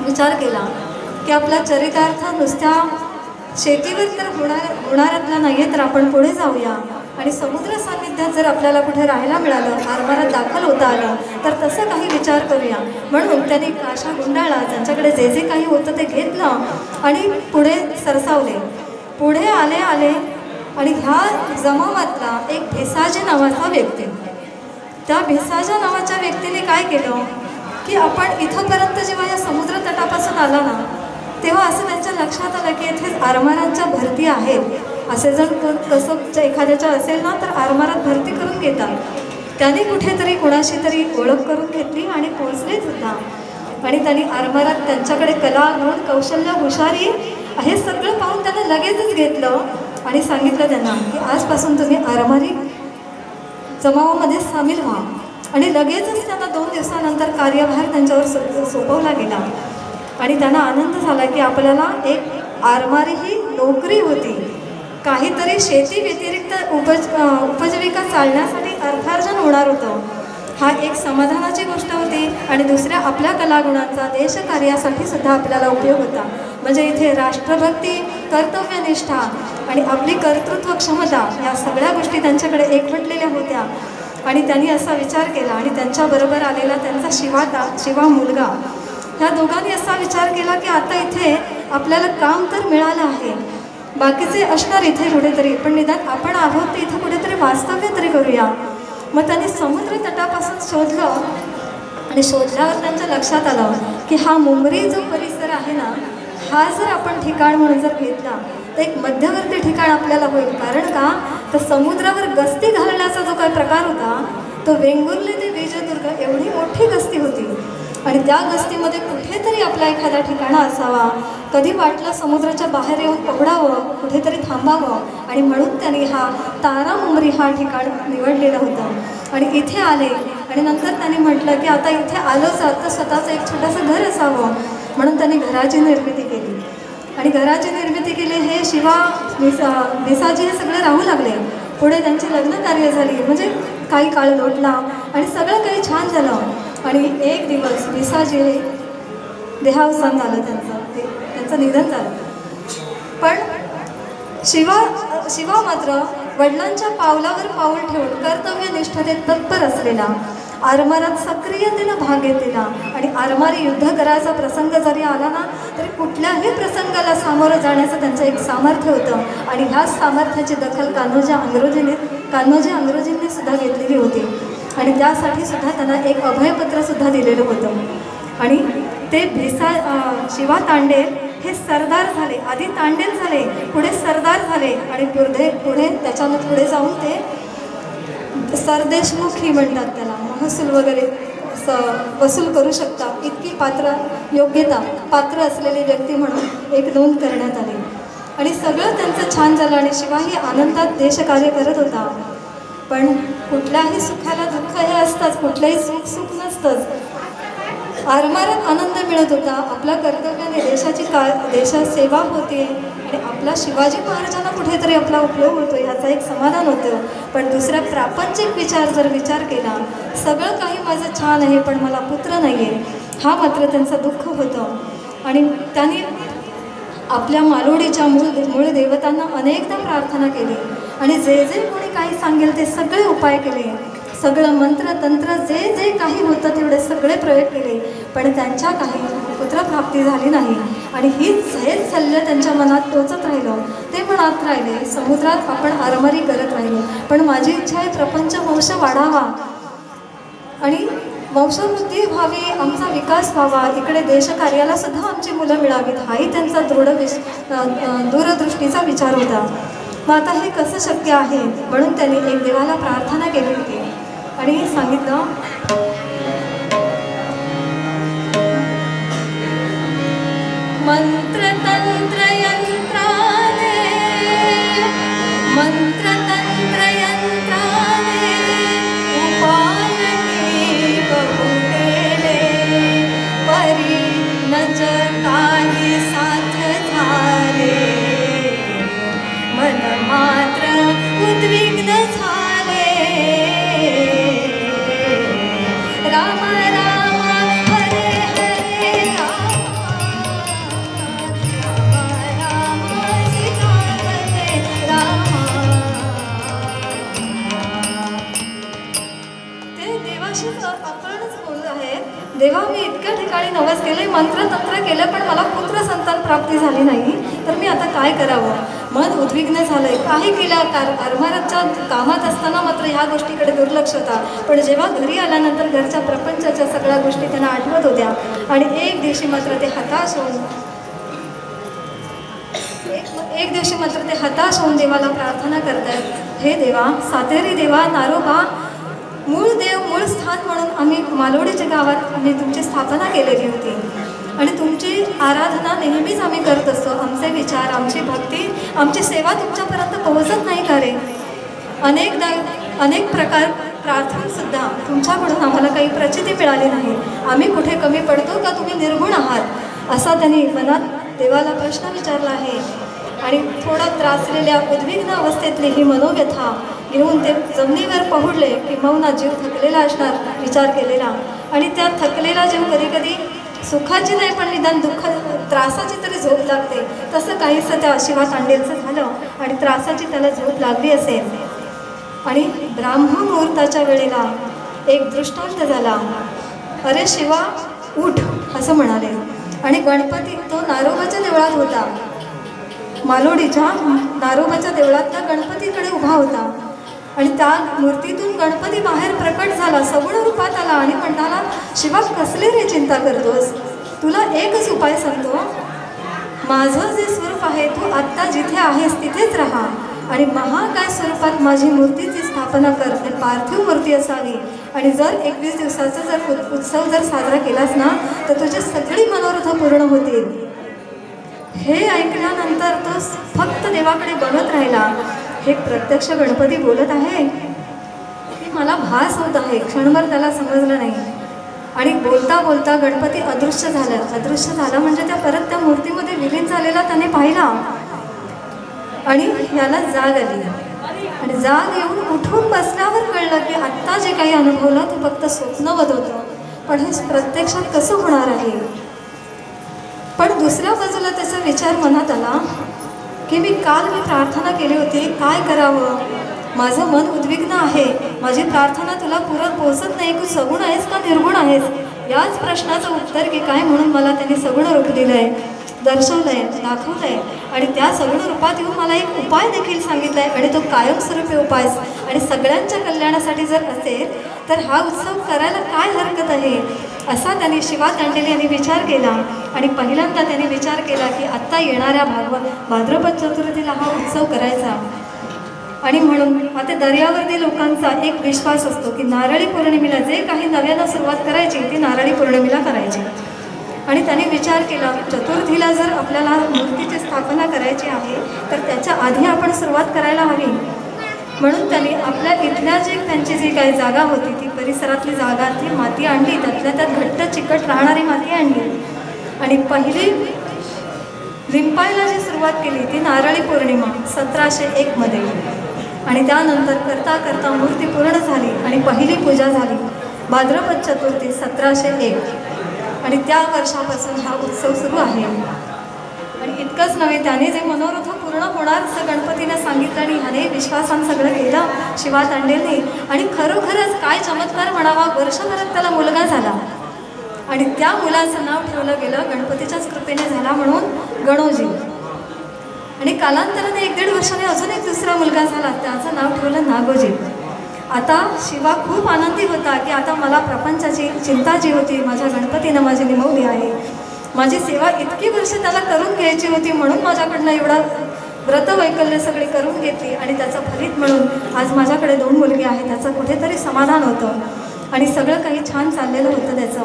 विचार केला की आपला चरितार्थ नुसत्या शेतीवर तर होणाऱ्यातला नाही आहे, तर आपण पुढे जाऊया आणि समुद्र सान्निध्यात जर आपल्याला कुठे राहायला मिळालं, आरमारात दाखल होता आलं तर तसं काही विचार करूया. म्हणून त्यांनी काशा गुंडाळला, त्यांच्याकडे जे जे काही होतं ते घेतलं आणि पुढे सरसावले. पुढे आले आणि ह्या जमावातला एक भेसाजी नावाचा व्यक्ती, त्या भेसाजा नावाच्या व्यक्तीने काय केलं की आपण इथंपर्यंत जेव्हा या समुद्र तटापासून आला ना तेव्हा असं त्यांच्या लक्षात आलं की इथे आरमारांच्या भरती आहेत. असे जर कसं एखाद्याच्या असेल ना तर आरमारात भरती करून घेतात. त्यांनी कुठेतरी कोणाशी तरी ओळख करून घेतली आणि पोहोचले सुद्धा. आणि त्यांनी आरमारात त्यांच्याकडे कला, गुण, कौशल्य, हुशारी हे सगळं पाहून त्यांना लगेचच घेतलं आणि सांगितलं त्यांना की आजपासून तुम्ही आरमारी जमावामध्ये सामील व्हा. आणि लगेचच त्यांना 2 दिवसानंतर कार्यभार त्यांच्यावर सोपवला गेला. आणि त्यांना आनंद झाला की आपल्याला एक आरमारी ही नोकरी होती, काहीतरी शेती व्यतिरिक्त उपजीविका चालण्यासाठी अर्थार्जन होणार होतं. हा एक समाधानाची गोष्ट होती. आणि दुसऱ्या आपल्या कलागुणांचा देशकार्यासाठी सुद्धा आपल्याला उपयोग होता. म्हणजे इथे राष्ट्रभक्ती, कर्तव्यनिष्ठा आणि आपली कर्तृत्व क्षमता या सगळ्या गोष्टी त्यांच्याकडे एकवटलेल्या होत्या. आणि त्यांनी असा विचार केला आणि त्यांच्याबरोबर आलेला त्यांचा शिवा मुलगा, ह्या दोघांनी असा विचार केला की आता इथे आपल्याला काम तर मिळालं आहे, बाकीचे असणार इथे कुठेतरी, पण निदान आपण आहोत तर इथे कुठेतरी वास्तव्य तरी करूया. मग त्यांनी समुद्र तटापासून शोधलं आणि शोधल्यावर त्यांच्या लक्षात आलं की हा मुंबरी जो परिसर आहे ना, हा जर आपण ठिकाण म्हणून जर घेतला तर एक मध्यवर्ती ठिकाण आपल्याला होईल. कारण का तर समुद्रावर गस्ती घालण्याचा जो काही प्रकार होता तो वेंगुर्ले ते विजयदुर्ग एवढी मोठी गस्ती होती. आणि त्या गस्तीमध्ये कुठेतरी आपला एखादा ठिकाणा असावा, कधी वाटलं समुद्राच्या बाहेर येऊन पकडावं, कुठेतरी थांबावं. आणि म्हणून त्यांनी हा तारामुंबरी हा ठिकाण निवडलेलं होतं. आणि इथे आले आणि नंतर त्यांनी म्हटलं की आता इथे आलोच तर स्वतःचं एक छोटंसं घर असावं, म्हणून त्यांनी घराची निर्मिती केली. आणि घराची निर्मिती केली. हे भेसाजी हे सगळे राहू लागले. पुढे त्यांची लग्न कार्य झाली, म्हणजे काही काळ लोटला आणि सगळं काही छान झालं. आणि एक दिवस भेसाजी हे देहावसान झालं, त्यांचं निधन झालं. पण शिवा मात्र वडिलांच्या पावलावर पाऊल ठेवून कर्तव्यनिष्ठतेत तत्पर असलेला, आरमारात सक्रियतेनं भाग घेतलेला. आणि आरमारी युद्ध करायचा प्रसंग जरी आला ना तरी कुठल्याही प्रसंगाला सामोरं जाण्याचं त्यांचं एक सामर्थ्य होतं. आणि ह्याच सामर्थ्याची दखल कान्होजी अंग्रोजींनी सुद्धा घेतलेली होती. आणि त्यासाठी सुद्धा त्यांना एक अभयपत्रसुद्धा दिलेलं होतं. आणि ते शिवा तांडेल हे सरदार झाले. आधी तांडेल झाले, पुढे सरदार झाले आणि पुढे त्याच्यानं पुढे जाऊन ते सरदेशमुखी म्हणतात त्याला, महसूल वगैरे वसूल करू शकता इतकी योग्यता पात्र असलेली व्यक्ती म्हणून एक नोंद करण्यात आली. आणि सगळं त्यांचं छान झालं आणि शिवाही आनंदात देशकार्य करत होता. पण कुठल्याही सुखाला दुःख हे असतंच, कुठलंही सुख नसतंच. आरमारात आनंद मिळत होता. आपल्या कर्तव्याने देशात सेवा होते आणि आपला शिवाजी महाराजांना कुठेतरी आपला उपयोग होतो ह्याचा एक समाधान होतं. पण दुसऱ्या प्रापंचिक विचार केला, सगळं काही माझं छान आहे पण मला पुत्र नाही आहे, हा मात्र त्यांचं दुःख होतं. आणि त्यांनी आपल्या मालोडीच्या मूळ देवतांना अनेकदा प्रार्थना केली आणि जे कोणी काही सांगेल ते सगळे उपाय केले, सगळं मंत्र तंत्र जे काही होतं तेवढे सगळे प्रयोग केले, पण त्यांच्या काही पुत्रप्राप्ती झाली नाही. आणि हेच शल्य त्यांच्या मनात टोचत राहिलं. ते म्हणत राहिले, समुद्रात आपण आरमारी करत राहिलो, पण माझी इच्छा आहे प्रपंच वंश वाढावा आणि वंशवृद्धी व्हावी, आमचा विकास व्हावा, इकडे देशकार्याला सुद्धा आमची मुलं मिळावीत, हाही त्यांचा दूरदृष्टीचा विचार होता. मग आता हे कसं शक्य आहे? म्हणून त्यांनी एक देवाला प्रार्थना केली होती आणि सांगितलं, मंत्रतंत्र यंत्राने उपाय मी बहु केले, परी नज काही साथ झाले, मन मात्र उद्विग्न झाले. राम राम हरे हरे राम, राम राम सीतापते राम. ते देवाशीच आपणच बोलत आहे, देवा मी इतक्या ठिकाणी नवस केले, मंत्रतंत्र केलं, पण मला पुत्र संतान प्राप्ती झाली नाही, तर मी आता काय करावं? मन उद्विग्न झालंय. काही केलं आरमाराच्या कामात असताना मात्र ह्या गोष्टीकडे दुर्लक्ष होता, पण जेव्हा घरी आल्यानंतर घरच्या प्रपंचाच्या सगळ्या गोष्टी त्यांना आठवत होत्या. आणि एक दिवशी मात्र ते हताश होऊन देवाला प्रार्थना करतात, हे देवा, सातेरी देवा, नारोबा, मूळ देव, मूळ स्थान म्हणून आम्ही मालोडीच्या गावात आम्ही तुमची स्थापना केलेली होती आणि तुमची आराधना नेहमीच आम्ही करत असतो. आमचे विचार, आमची भक्ती, आमची सेवा तुमच्यापर्यंत पोहोचत नाही का रे? अनेक प्रकार प्रार्थूनसुद्धा तुमच्याकडून आम्हाला काही प्रचिती मिळाली नाही. आम्ही कुठे कमी पडतो का? तुम्ही निर्गुण आहात, असा त्यांनी मनात देवाला प्रश्न विचारला आहे. आणि थोडा त्रासलेल्या उद्विग्न अवस्थेतली ही मनोव्यथा घेऊन ते जमिनीवर पहुडले की मौना जीव थकलेला असणार विचार केलेला. आणि त्या थकलेला जीव कधी कधी सुखाची नाही पण निदान त्रासाची तरी झोप लागते, तसं काहीसं त्या शिवा तांडेलचं झालं आणि त्रासाची त्याला झोप लागली असेल. आणि ब्राह्ममुहूर्ताच्या वेळेला एक दृष्टांत झाला, अरे शिवा उठ असं म्हणाले. आणि गणपती तो नारोबाच्या देवळात होता, मालोडीच्या नारोबाच्या देवळात त्या गणपतीकडे उभा होता आणि त्या मूर्तीतून गणपती बाहेर प्रकट झाला, सगुण रूपात आला आणि म्हणाला, शिवा कसले रे चिंता करतोस? तुला एकच उपाय सांगतो, माझं जे स्वरूप आहे तू आत्ता जिथे आहेस तिथेच राहा आणि महाकाय स्वरूपात माझी मूर्तीची स्थापना कर, पार्थिव मूर्ती असावी. आणि जर 21 दिवसाचा जर उत्सव जर साजरा केलास ना तर तुझी सगळी मनोरथ पूर्ण होतील. हे ऐकल्यानंतर तो फक्त देवाकडे बघत राहिला. हे प्रत्यक्ष गणपती बोलत आहे की मला भास होत आहे, क्षणभर त्याला समजलं नाही. आणि बोलता बोलता गणपती अदृश्य झाला म्हणजे त्या मूर्तीमध्ये विलीन झालेला त्याने पाहिला आणि याला जाग आली. आणि जाग येऊन उठून बसल्यावर कळलं की आत्ता जे काही अनुभवलं ते फक्त स्वप्नवत होतं, पण हे प्रत्यक्षात कसं होणार आहे? पण दुसऱ्या बाजूला त्याचा विचार मनात आला की मी प्रार्थना केली होती, काय करावं? माझं मन उद्विग्न आहे, माझी प्रार्थना तुला पुरत पोहोचत नाही, तू सगुण आहेस का निर्गुण आहेस? याच प्रश्नाचं उत्तर की काय म्हणून मला त्यांनी सगुण रूप दिलंय, दर्शवलंय, दाखवलंय आणि त्या सगुण रूपात येऊन मला एक उपाय देखील सांगितलाय आणि तो कायमस्वरूपी उपाय आणि सगळ्यांच्या कल्याणासाठी जर असेल तर हा उत्सव करायला काय हरकत आहे, असा त्यांनी शिवा तांडेल यांनी विचार केला. आणि पहिल्यांदा त्यांनी विचार केला की आत्ता येणाऱ्या भाद्रपद चतुर्थीला हा उत्सव करायचा. आणि म्हणून आता दर्यावर्दी लोकांचा एक विश्वास असतो की नारळी पौर्णिमेला जे काही नव्यानं सुरुवात करायची ती नारळी पौर्णिमेला करायची. आणि त्यांनी विचार केला चतुर्थीला जर आपल्याला मूर्तीची स्थापना करायची आहे तर त्याच्या आधी आपण सुरुवात करायला हवी. म्हणून त्यांनी आपल्या इथल्या त्यांची जी काही जागा होती ती परिसरातली जागातली माती आणली, त्यातल्या त्यात घट्ट चिकट राहणारी माती आणली आणि पहिली लिंपायला जी सुरुवात केली ती नारळी पौर्णिमा 1701 आणि त्यानंतर करता करता मूर्ती पूर्ण झाली आणि पहिली पूजा झाली भाद्रपद चतुर्थी 1701 आणि त्या वर्षापासून हा उत्सव सुरू आहे. आणि इतकंच नव्हे, त्याने जे मनोरथ पूर्ण होणार असं गणपतीने सांगितलं आणि ह्याने विश्वासानं सगळं केलं शिवा तांडेलने आणि खरोखरच काय चमत्कार म्हणावा, वर्षभरात त्याला मुलगा झाला आणि त्या मुलाचं नाव ठेवलं गेलं गणपतीच्याच कृपेने झाला म्हणून गणोजी. आणि कालांतराने 1-1.5 वर्षाने अजून एक दुसरा मुलगा झाला, त्याचं नाव ठेवलं नागोजी. आता शिवा खूप आनंदी होता की आता मला प्रपंचाची चिंता जी होती माझ्या गणपतीनं माझी निमवली आहे. माझी सेवा इतकी वर्ष त्याला करून घ्यायची होती म्हणून माझ्याकडनं एवढा व्रतवैकल्य सगळी करून घेतली आणि त्याचं फलित म्हणून आज माझ्याकडे 2 मुलगे आहेत. त्याचं कुठेतरी समाधान होतं आणि सगळं काही छान चाललेलं होतं त्याचं.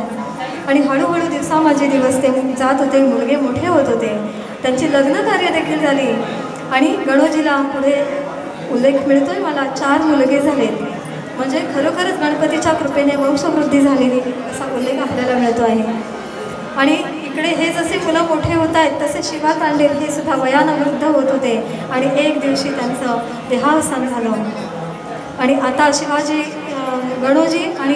आणि हळूहळू माझे दिवस ते जात होते, मुलगे मोठे होत होते, त्यांची लग्न कार्य देखील झाली आणि गणोजीला पुढे उल्लेख मिळतोय मला 4 मुलगे झालेत. म्हणजे खरोखरच गणपतीच्या कृपेने वंशवृद्धी झालेली असा उल्लेख आपल्याला मिळतो आहे. आणि इकडे हे जसे मुलं मोठे होत आहेत तसे शिवा तांडेल हे सुद्धा वयानं वृद्ध होत होते आणि एक दिवशी त्यांचं देहावसान झालं. आणि आता शिवाजी, गणोजी आणि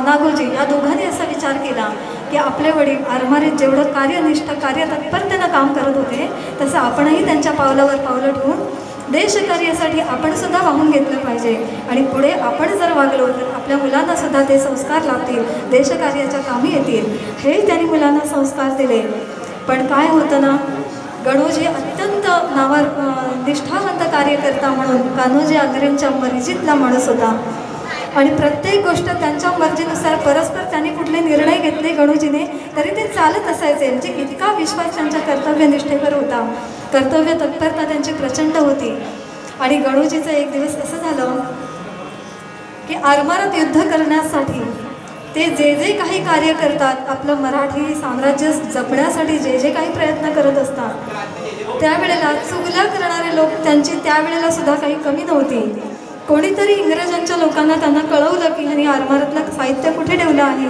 नागोजी या दोघांनी असा विचार केला की आपले वडील आरमारीत जेवढं कार्यनिष्ठ कार्यतत्परतेनं काम करत होते तसं आपणही त्यांच्या पावलावर पावलं ठेवून देशकार्यासाठी आपण सुद्धा वाहून घेतलं पाहिजे आणि पुढे आपण जर वागलो तर आपल्या मुलांना सुद्धा ते संस्कार लागतील, देशकार्याच्या कामी येतील. हे त्यांनी मुलांना संस्कार दिले. पण काय होतं ना, गणोजी अत्यंत निष्ठावंत कार्यकर्ता म्हणून कान्होजी आंग्रेंच्या मर्जीतला माणूस होता आणि प्रत्येक गोष्ट त्यांच्या मर्जीनुसार परस्पर त्यांनी कुठले निर्णय घेतले गणोजीने तरी ते चालत असायचे. म्हणजे इतका विश्वास त्यांच्या कर्तव्यनिष्ठेवर होता, कर्तव्य तत्परता त्यांची प्रचंड होती. आणि गणोजीचं एक दिवस असं झालं की आरमारात युद्ध करण्यासाठी ते जे काही कार्य करतात, आपलं मराठी साम्राज्य जपण्यासाठी जे काही प्रयत्न करत असतात त्यावेळेला चुगल्या करणारे लोक त्यांची त्यावेळेला सुद्धा काही कमी नव्हती. कोणीतरी इंग्रजांच्या लोकांना त्यांना कळवलं की ह्यांनी आरमारातलं साहित्य कुठे ठेवलं आहे,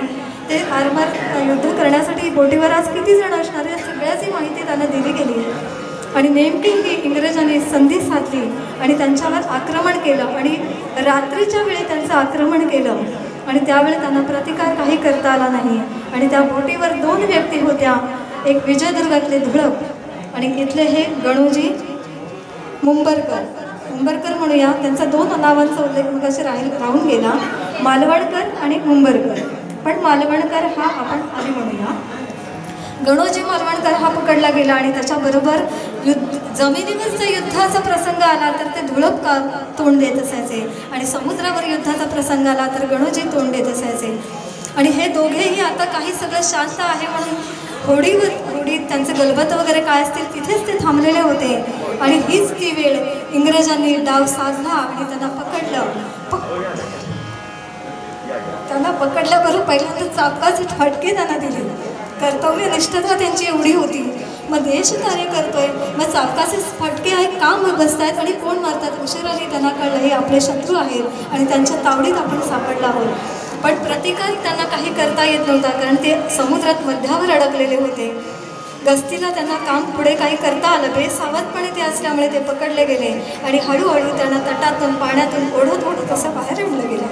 ते आरमार युद्ध करण्यासाठी बोटीवर आज किती जण असणार या सगळ्याची माहिती त्यांना दिली गेली. आणि नेमकी ही इंग्रजांनी संधी साधली आणि त्यांच्यावर आक्रमण केलं आणि रात्रीच्या वेळी त्यांचं आक्रमण केलं आणि त्यावेळी त्यांना प्रतिकार काही करता आला नाही. आणि त्या बोटीवर 2 व्यक्ती होत्या, एक विजयदुर्गातले धुळप आणि इथले हे गणोजी मुंबरकर म्हणूया. त्यांचा 2 नावांचा उल्लेख मग असे राहून गेला, मालवणकर आणि मुंबरकर. पण मालवणकर हा आपण आधी म्हणूया. गणोजी मालवणकर हा पकडला गेला आणि त्याच्याबरोबर जमिनीवरचा युद्धाचा प्रसंग आला तर ते धुळप तोंड देत असायचे आणि समुद्रावर युद्धाचा प्रसंग आला तर गणोजी तोंड देत असायचे. आणि हे दोघेही आता काही सगळं शांत आहे म्हणून होडीत त्यांचे गलबत वगैरे काय असतील तिथेच ते थांबलेले होते. आणि हीच ती वेळ इंग्रजांनी डाव साधला आणि त्यांना पकडल्याबरोबर पहिल्यांदा चाबकाचे फटके त्यांना दिले. कर्तव्यनिष्ठता त्यांची एवढी होती. मग देशकार्य करतोय, मग चाबकाचे फटके आहेत का मग बसतायत आणि कोण मारतात उशिराने त्यांना कळलं हे आपले शत्रू आहेत आणि त्यांच्या तावडीत आपण सापडला आहोत. पण प्रतिकार त्यांना काही करता येत नव्हता कारण ते समुद्रात मध्यावर अडकलेले होते. गस्तीला त्यांना काम पुढे काही करता आलं, बेसावधपणे ते असल्यामुळे ते पकडले गेले आणि हळूहळू त्यांना तटातून पाण्यातून ओढत असं बाहेर आणलं गेलं.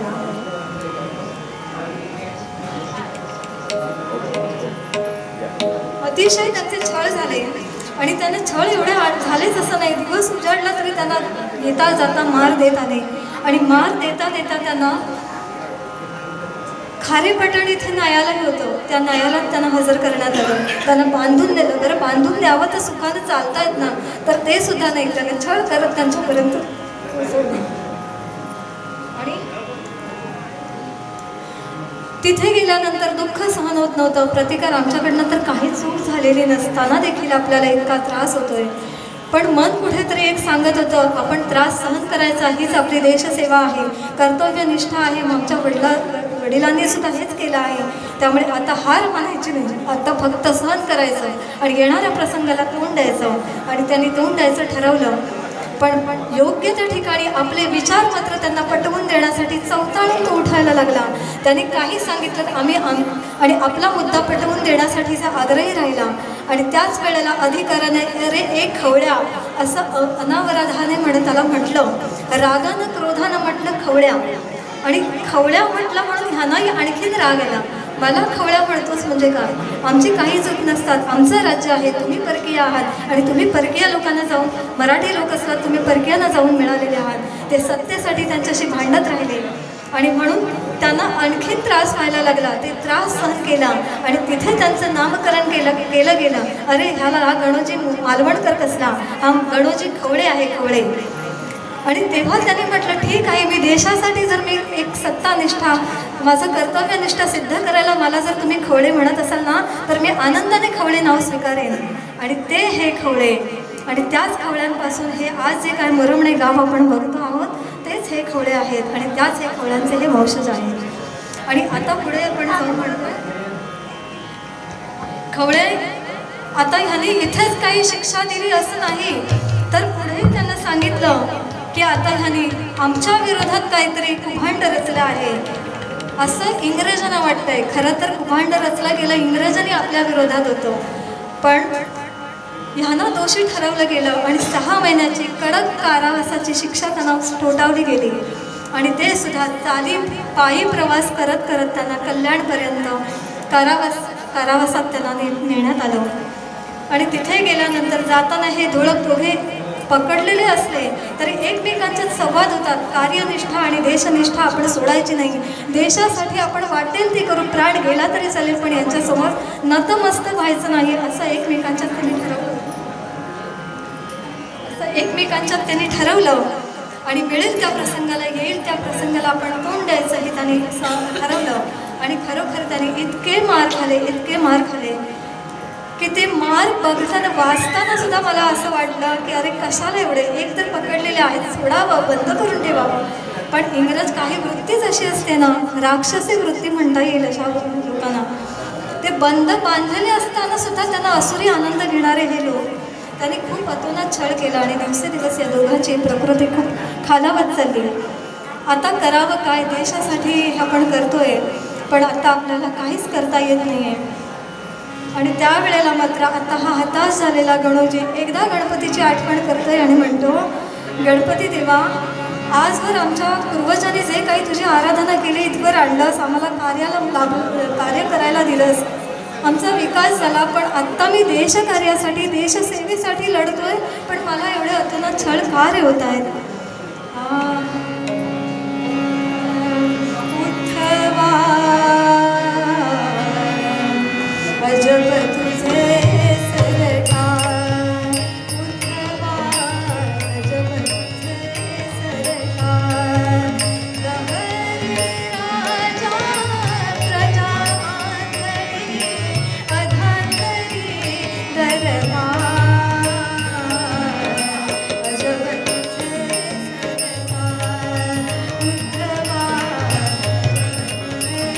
अतिशय त्यांचे छळ झाले आणि त्यांना छळ एवढे झालेच असं नाही, दिवस उजाडला तरी त्यांना येता जाता मार देत आले. आणि मार देता देता त्यांना खारेपटण इथे न्यायालय होतं, त्या न्यायालयात त्यांना हजर करण्यात आलं. त्यांना बांधून नेलं. बरं बांधून द्यावं तर सुखानं चालता येत ना, तर ते सुद्धा नाही, त्याने छळ करत त्यांच्यापर्यंत आणि तिथे गेल्यानंतर दुःख सहन होत नव्हतं. प्रतिकार आमच्याकडनं तर काही चूक झालेली नसताना देखील आपल्याला इतका त्रास होतोय. पण मन कुठेतरी एक सांगत होतं आपण त्रास सहन करायचा, हीच आपली देशसेवा आहे, कर्तव्यनिष्ठा आहे. आमच्या वडिलांनी सुद्धा हेच केलं आहे, त्यामुळे आता हार मानायची नाही, आता फक्त सहन करायचं आणि येणाऱ्या प्रसंगाला तोंड द्यायचं. आणि त्यांनी तोंड द्यायचं ठरवलं. पण योग्य त्या ठिकाणी आपले विचार मात्र त्यांना पटवून देण्यासाठी चवताळून तो उठायला लागला. त्याने काही सांगितलं आणि आपला मुद्दा पटवून देण्यासाठीचा आग्रही राहिला. आणि त्याच वेळेला अधिकाऱ्याने अरे एक खवळ्या असं अनावराधाने त्याला म्हटलं, रागानं क्रोधानं म्हटलं खवळ्या. आणि खवळ्या म्हटलं म्हणून ह्यानाही आणखीन राग आला. मला खवळ्या म्हणतोस म्हणजे काय? आमची काही चूक नसतात, आमचं राज्य आहे, तुम्ही परकीय आहात आणि तुम्ही परकीय लोकांना जाऊन, मराठी लोक असतात तुम्ही परकीयांना जाऊन मिळालेले आहात. ते सत्तेसाठी त्यांच्याशी भांडत राहिले आणि म्हणून त्यांना आणखीन त्रास व्हायला लागला. ते त्रास सहन केला आणि तिथे त्यांचं नामकरण केलं गेलं. अरे ह्याला हा गणोजी मालवणकर कसला, हा गणोजी खवळे आहे, खवळे. आणि तेव्हा त्यांनी म्हटलं ठीक आहे, मी देशासाठी जर मी एक सत्तानिष्ठा, माझं कर्तव्यनिष्ठा सिद्ध करायला मला जर तुम्ही खवळे म्हणत असाल ना, तर मी आनंदाने खवळे नाव स्वीकारेन. आणि ते हे खवळे आणि त्याच खवळ्यांपासून हे आज जे काय मुरमणे गाव आपण बघतो आहोत तेच हे खवळे आहेत आणि त्याच हे खवळ्यांचे हे वंशज आहेत. आणि आता पुढे आपण जाऊन म्हणतो खवळे आता ह्यांनी इथेच काही शिक्षा दिली असं नाही, तर पुढे त्यांना सांगितलं की आता ह्यांनी आमच्या विरोधात काहीतरी कुभांड रचलं आहे असं इंग्रजांना वाटतंय. खरं तर कुभांड रचला गेला इंग्रजांनी आपल्या विरोधात होतं, पण ह्यांना दोषी ठरवलं गेलं आणि 6 महिन्याची कडक कारावासाची शिक्षा त्यांना ठोठावली गेली. आणि ते सुद्धा पायी प्रवास करत करत त्यांना कल्याणपर्यंत कारावासात त्यांना नेण्यात आलं. आणि तिथे गेल्यानंतर जाताना हे दोघे पकडलेले असले तरी एकमेकांच्यात संवाद होतात. कार्यनिष्ठा आणि देशनिष्ठा आपण सोडायची नाही, देशासाठी आपण वाटेल ते करू, प्राण गेला तरी चालेल, पण यांच्यासमोर नतमस्तक व्हायचं नाही असं एकमेकांच्यात त्यांनी ठरवलं. आणि मिळेल त्या प्रसंगाला, येईल त्या प्रसंगाला आपण तोंड द्यायचं हे त्यांनी ठरवलं. आणि खरोखर त्यांनी इतके मार खाल्ले की ते मार बघताना वाचताना सुद्धा मला असं वाटलं की अरे कशाला एवढे, एक तर पकडलेले आहेत, सोडावं, बंद करून ठेवावं. पण इंग्रज काही वृत्तीच अशी असते ना, राक्षसी वृत्ती म्हणता येईल अशा लोकांना. ते बंद बांधलेले असताना सुद्धा त्यांना असुरी आनंद घेणारे हे लोक, त्यांनी खूप अतोनात छळ केला आणि दिवसेंदिवस या दोघांची प्रकृती खूप खालावत चालली. आता करावं काय, देशासाठी आपण करतोय पण आता आपल्याला काहीच करता येत नाही आहे. आणि त्यावेळेला मात्र आता हा हताश झालेला गणोजी एकदा गणपतीची आठवण करतोय आणि म्हणतो, गणपती देवा, आजवर आमच्या पूर्वजांनी जे काही तुझी आराधना केली इथवर आणलंस, आम्हाला कार्य करायला दिलंस, आमचा विकास झाला, पण आत्ता मी देशकार्यासाठी देशसेवेसाठी लढतोय, पण मला एवढे अतोनात छळ का रे होत आहेत. अजब तुझे सरकार, उद्धवा, अजब तुझे सरकार, गहरी राजा प्रजा आंधळी, अधांतरी दरबार, अजब तुझे सरकार, उद्धवा, तुझे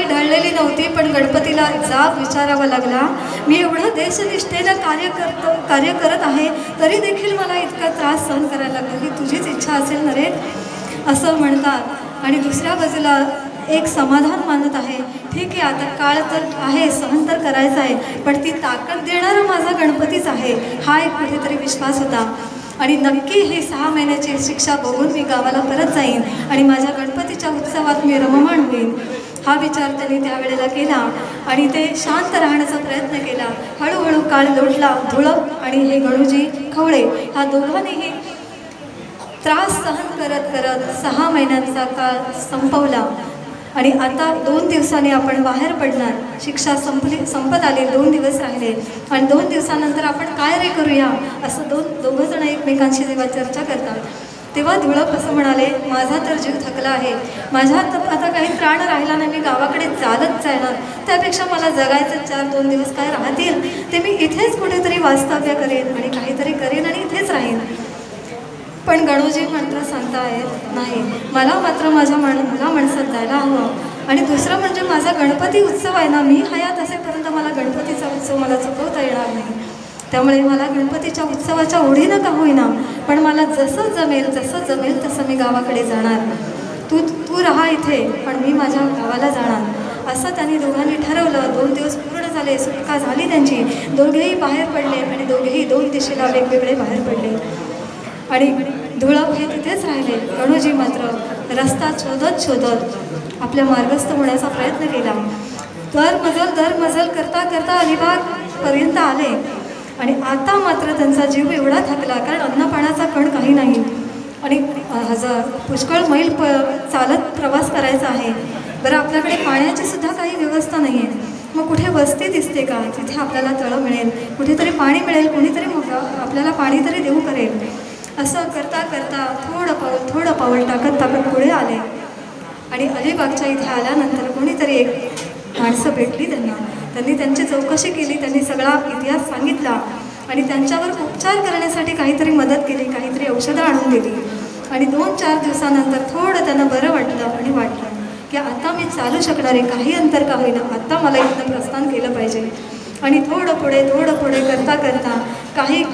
ढळलेली नव्हती, पण गणपतीला जाब विचारावा लागला, मी एवढं देशनिष्ठेनं कार्य करत आहे तरी देखील मला इतका त्रास सहन करायला लागला, की तुझीच इच्छा असेल ना रे, असं म्हणतात. आणि दुसऱ्या बाजूला एक समाधान मानत आहे, ठीक आहे आता काळ तर आहे, सहन तर करायचं आहे, पण ती ताकद देणारा माझा गणपतीच आहे, हा एक कुठेतरी विश्वास होता. आणि नक्की ही 6 महिन्याची शिक्षा बघून मी गावाला परत जाईन आणि माझ्या गणपतीच्या उत्सवात मी रममाण होईन, हा विचार त्यांनी त्यावेळेला केला. आणि ते शांत राहण्याचा प्रयत्न केला. हळूहळू काळ लोटला. धुळप आणि हे गणूजी खवळे ह्या दोघांनीही त्रास सहन करत करत 6 महिन्यांचा काळ संपवला. आणि आता 2 दिवसांनी आपण बाहेर पडणार, शिक्षा संपत आली, 2 दिवस राहिले आणि 2 दिवसानंतर आपण काय रे करूया असं दोघं जण एकमेकांशी जेव्हा चर्चा करतात तेव्हा धुळप असं म्हणाले, माझा तर जीव थकला आहे, माझ्यात आता काही प्राण राहिला नाही, मी गावाकडे चालत जाणार, त्यापेक्षा मला जगायचं 4-2 दिवस काय राहतील ते मी इथेच कुठेतरी वास्तव्य करेन आणि काहीतरी करेन आणि इथेच राहीन. पण गणूजी मात्र सांगतायत नाही, मला मात्र माझ्या मुला माणसात जायला हवं. आणि दुसरं म्हणजे माझा गणपती उत्सव आहे ना, मी हयात असेपर्यंत मला गणपतीचा उत्सव मला चुकवता येणार नाही. त्यामुळे मला गणपतीच्या उत्सवाच्या ओढीनं का होईना, पण मला जसं जमेल तसं मी गावाकडे जाणार. तू राहा इथे, पण मी माझ्या गावाला जाणार, असं त्यांनी दोघांनी ठरवलं. 2 दिवस पूर्ण झाले, सुटका झाली त्यांची. दोघेही बाहेर पडले आणि दोघेही 2 दिशेला वेगवेगळे बाहेर पडले. आणि धुळप हे तिथेच राहिले. गणूजी मात्र रस्ता शोधत आपल्या मार्गस्थ होण्याचा प्रयत्न केला. दर मजल करता करता अलिबागपर्यंत आले. आणि आता मात्र त्यांचा जीव एवढा थकला, कारण अन्नपाण्याचा कण काही नाही आणि पुष्कळ मैल चालत प्रवास करायचा आहे. बरं, आपल्याकडे पाण्याची सुद्धा काही व्यवस्था नाही आहे. मग कुठे वस्ती दिसते का, तिथे आपल्याला तळं मिळेल, कुठेतरी पाणी मिळेल, कोणीतरी आपल्याला पाणी तरी देऊ करेल. असं करता करता थोडं पाऊल टाकत पुढे आले. आणि अलिबागच्या इथे आल्यानंतर कोणीतरी एक माणसं भेटली त्यांनी त्यांची चौकशी केली. त्यांनी सगळा इतिहास सांगितला आणि त्यांच्यावर उपचार करण्यासाठी काहीतरी मदत केली, काहीतरी औषधं आणून दिली. आणि 2-4 दिवसानंतर थोडं त्यांना बरं वाटलं आणि वाटलं की आता मी चालू शकणार आहे, काही अंतर का होईना, आता मला इथं प्रस्थान केलं पाहिजे. आणि थोडं पुढे करता करता काही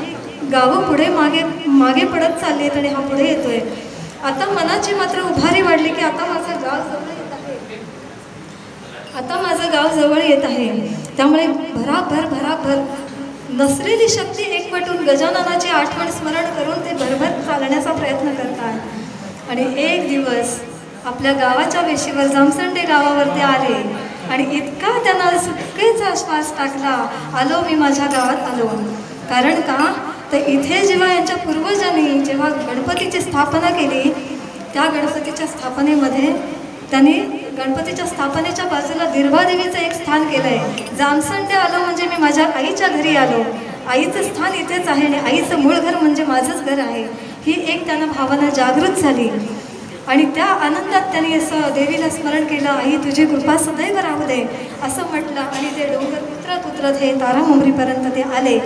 गावं पुढे मागे पडत चालली आहेत आणि हा पुढे येतोय. आता मनाची मात्र उभारी वाढली की आता माझं गाव जवळ येत आहे. त्यामुळे भराभर नसलेली शक्ती एकवटून गजाननाची आठवण स्मरण करून ते भरभर चालण्याचा प्रयत्न करतात. आणि एक दिवस आपल्या गावाच्या वेशीवर जामसंडे गावावरती आले आणि इतका त्यांना सुटकेचा श्वास टाकला, आलो मी माझ्या गावात आलो. कारण का तर इथे जेव्हा यांच्या पूर्वजांनी जेव्हा गणपतीची स्थापना केली, त्या गणपतीच्या स्थापनेमध्ये त्यांनी गणपतीच्या स्थापनेच्या बाजूला दिर्भादेवीचं एक स्थान केलं आहे. जामसंडे आलो म्हणजे मी माझ्या आईच्या घरी आलो, आईचं स्थान इथेच आहे आणि आईचं मूळ घर म्हणजे माझंच घर आहे, ही एक त्यांना भावना जागृत झाली. आणि त्या आनंदात त्यांनी असं देवीला स्मरण केलं, आई तुझी कृपा सदैव राहू दे असं म्हटलं. आणि ते डोंगर उतरत हे तारामुंबरीपर्यंत ते आले.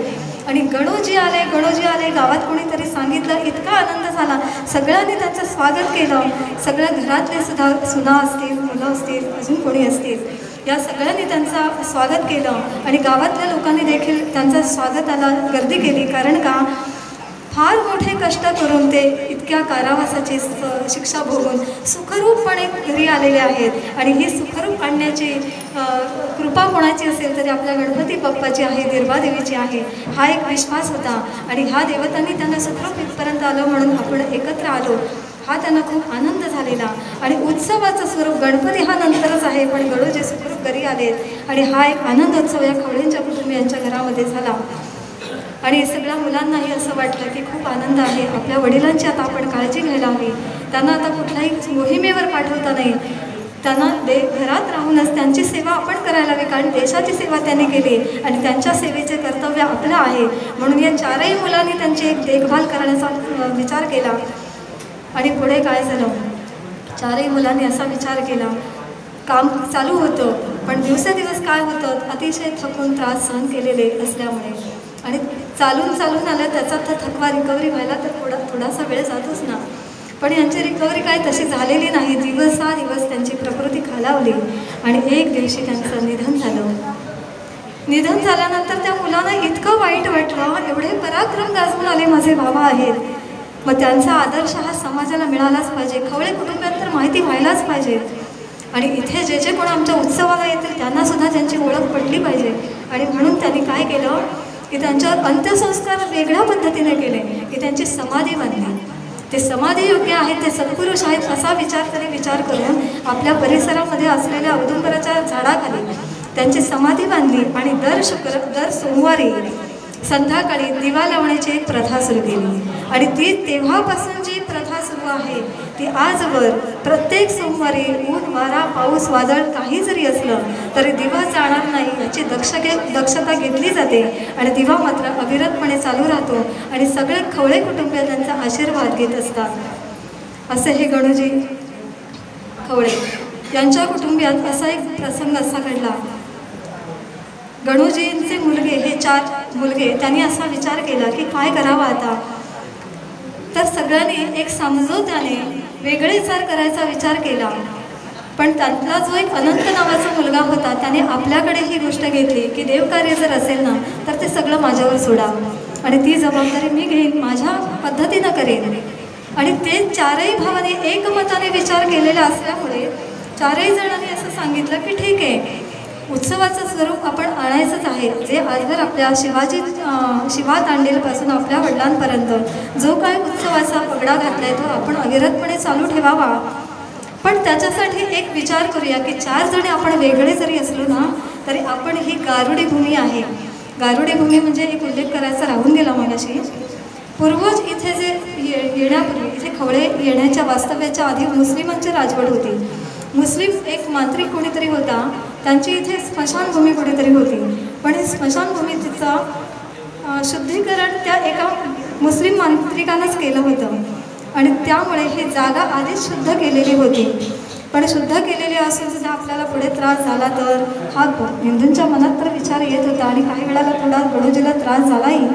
आणि गणूजी आले गावात कोणीतरी सांगितलं, इतका आनंद झाला, सगळ्यांनी त्यांचं स्वागत केलं. सगळ्या घरातले सुद्धा सुना असतील, मुलं असतील, अजून कोणी असतील, या सगळ्यांनी त्यांचं स्वागत केलं. आणि गावातल्या लोकांनी देखील त्यांचं स्वागताला गर्दी केली. कारण का फार मोठे कष्ट करून ते इतक्या कारावासाची शिक्षा भोगून सुखरूपपणे घरी आलेले आहेत. आणि ही सुखरूप आणण्याची कृपा कोणाची असेल तरी आपल्या गणपती बाप्पाची आहे, दिर्भादेवीची आहे, हा एक विश्वास होता. आणि ह्या देवतांनी त्यांना सुखरूप इथपर्यंत आलं म्हणून आपण एकत्र आलो, हा त्यांना खूप आनंद झालेला. आणि उत्सवाचं स्वरूप गणपती हा नंतरच आहे, पण गणूजी सुखरूप घरी आलेत आणि हा एक आनंदोत्सव या खवळेंच्या कुटुंबियांच्या घरामध्ये झाला. आणि सगळ्या मुलांनाही असं वाटलं की खूप आनंद आहे, आपल्या वडिलांची आता आपण काळजी घ्यायला हवी, त्यांना आता कुठल्याही मोहिमेवर पाठवता नाही, त्यांना घरात राहूनच त्यांची सेवा आपण करायला हवी, कारण देशाची सेवा त्यांनी केली आणि त्यांच्या सेवेचे कर्तव्य आपलं आहे. म्हणून या 4ही मुलांनी त्यांची एक देखभाल करण्याचा विचार केला. आणि पुढे काय झालं, 4ही मुलांनी असा विचार केला, काम चालू होतं पण दिवसेदिवस काय होतं, अतिशय थकून त्रास सहन केलेले असल्यामुळे आणि चालून आलं त्याचा तर थकवा रिकव्हरी व्हायला तर थोडासा वेळ जातोच ना. पण यांची रिकव्हरी काय तशी झालेली नाही. दिवस त्यांची प्रकृती खालावली आणि एक दिवशी त्यांचं निधन झालं. निधन झाल्यानंतर त्या मुलांना इतकं वाईट वाटलं, एवढे पराक्रम गाजवून आले माझे बाबा आहेत, मग त्यांचा आदर्श हा समाजाला मिळालाच पाहिजे, खवळे कुटुंबात तर माहिती व्हायलाच पाहिजे. आणि इथे जे जे कोण आमच्या उत्सवाला येतील त्यांनासुद्धा त्यांची ओळख पडली पाहिजे. आणि म्हणून त्यांनी काय केलं की त्यांच्यावर अंत्यसंस्कार वेगळ्या पद्धतीने केले, की त्यांची समाधी बांधली. ते समाधी योग्य आहेत, ते सत्पुरुष आहेत असा विचार करून आपल्या परिसरामध्ये असलेल्या औदुंबराच्या झाडाखाली त्यांची समाधी बांधली. आणि दर सोमवारी संध्याकाळी दिवा लावण्याची एक प्रथा सुरू केली. आणि ती तेव्हापासून जी प्रथा सुरू आहे ती आजवर प्रत्येक सोमवारी ऊन वारा पाऊस वादळ काही जरी असलं तरी दिवा जाणार नाही याची दक्षता घेतली जाते. आणि दिवा मात्र अविरतपणे चालू राहतो आणि सगळे खवळे कुटुंबीय त्यांचा आशीर्वाद घेत असतात. असे हे गणूजी खवळे यांच्या कुटुंबियात असा एक प्रसंग असा घडला. गणूजींचे मुलगे हे 4 मुलगे त्यांनी असा विचार केला की काय करावं आता. तर सगळ्यांनी एक समजोत्याने वेगळेचार करायचा विचार केला. पण त्यातला जो एक अनंत नावाचा मुलगा होता त्याने आपल्याकडे ही गोष्ट घेतली की देवकार्य जर असेल ना तर ते सगळं माझ्यावर सोडा आणि ती जबाबदारी मी घेईन, माझ्या पद्धतीनं करेन. आणि ते 4ही भावाने एकमताने विचार केलेला असल्यामुळे 4ही जणांनी असं सांगितलं की ठीक आहे, उत्सवाचं स्वरूप आपण आणायचंच आहे. जे आजवर आपल्या शिवात आणलेल्यापासून आपल्या वडिलांपर्यंत जो काय उत्सवाचा पगडा घातला आहे तो आपण अविरतपणे चालू ठेवावा. पण त्याच्यासाठी एक विचार करूया की 4 जणे आपण वेगळे जरी असलो ना तरी आपण ही गारुडी भूमी आहे. गारुडी भूमी म्हणजे एक उल्लेख करायचा राहून गेला मगाशी. पूर्वज इथे जे येण्यापूर्वी इथे खवळे येण्याच्या वास्तव्याच्या आधी मुस्लिमांची राजवट होती. मुस्लिम एक मांत्रिक कोणीतरी होता, त्यांची इथे स्मशानभूमी कुठेतरी होती. पण ही स्मशानभूमी तिचं शुद्धीकरण त्या एका मुस्लिम मांत्रिकानंच केलं होतं आणि त्यामुळे ही जागा आधीच शुद्ध केलेली होती. पण शुद्ध केलेली असून सुद्धा आपल्याला पुढे त्रास झाला तर हा हिंदूंच्या मनात तर विचार येत होता आणि काही वेळाला थोडा गणूजीला त्रास झालाही.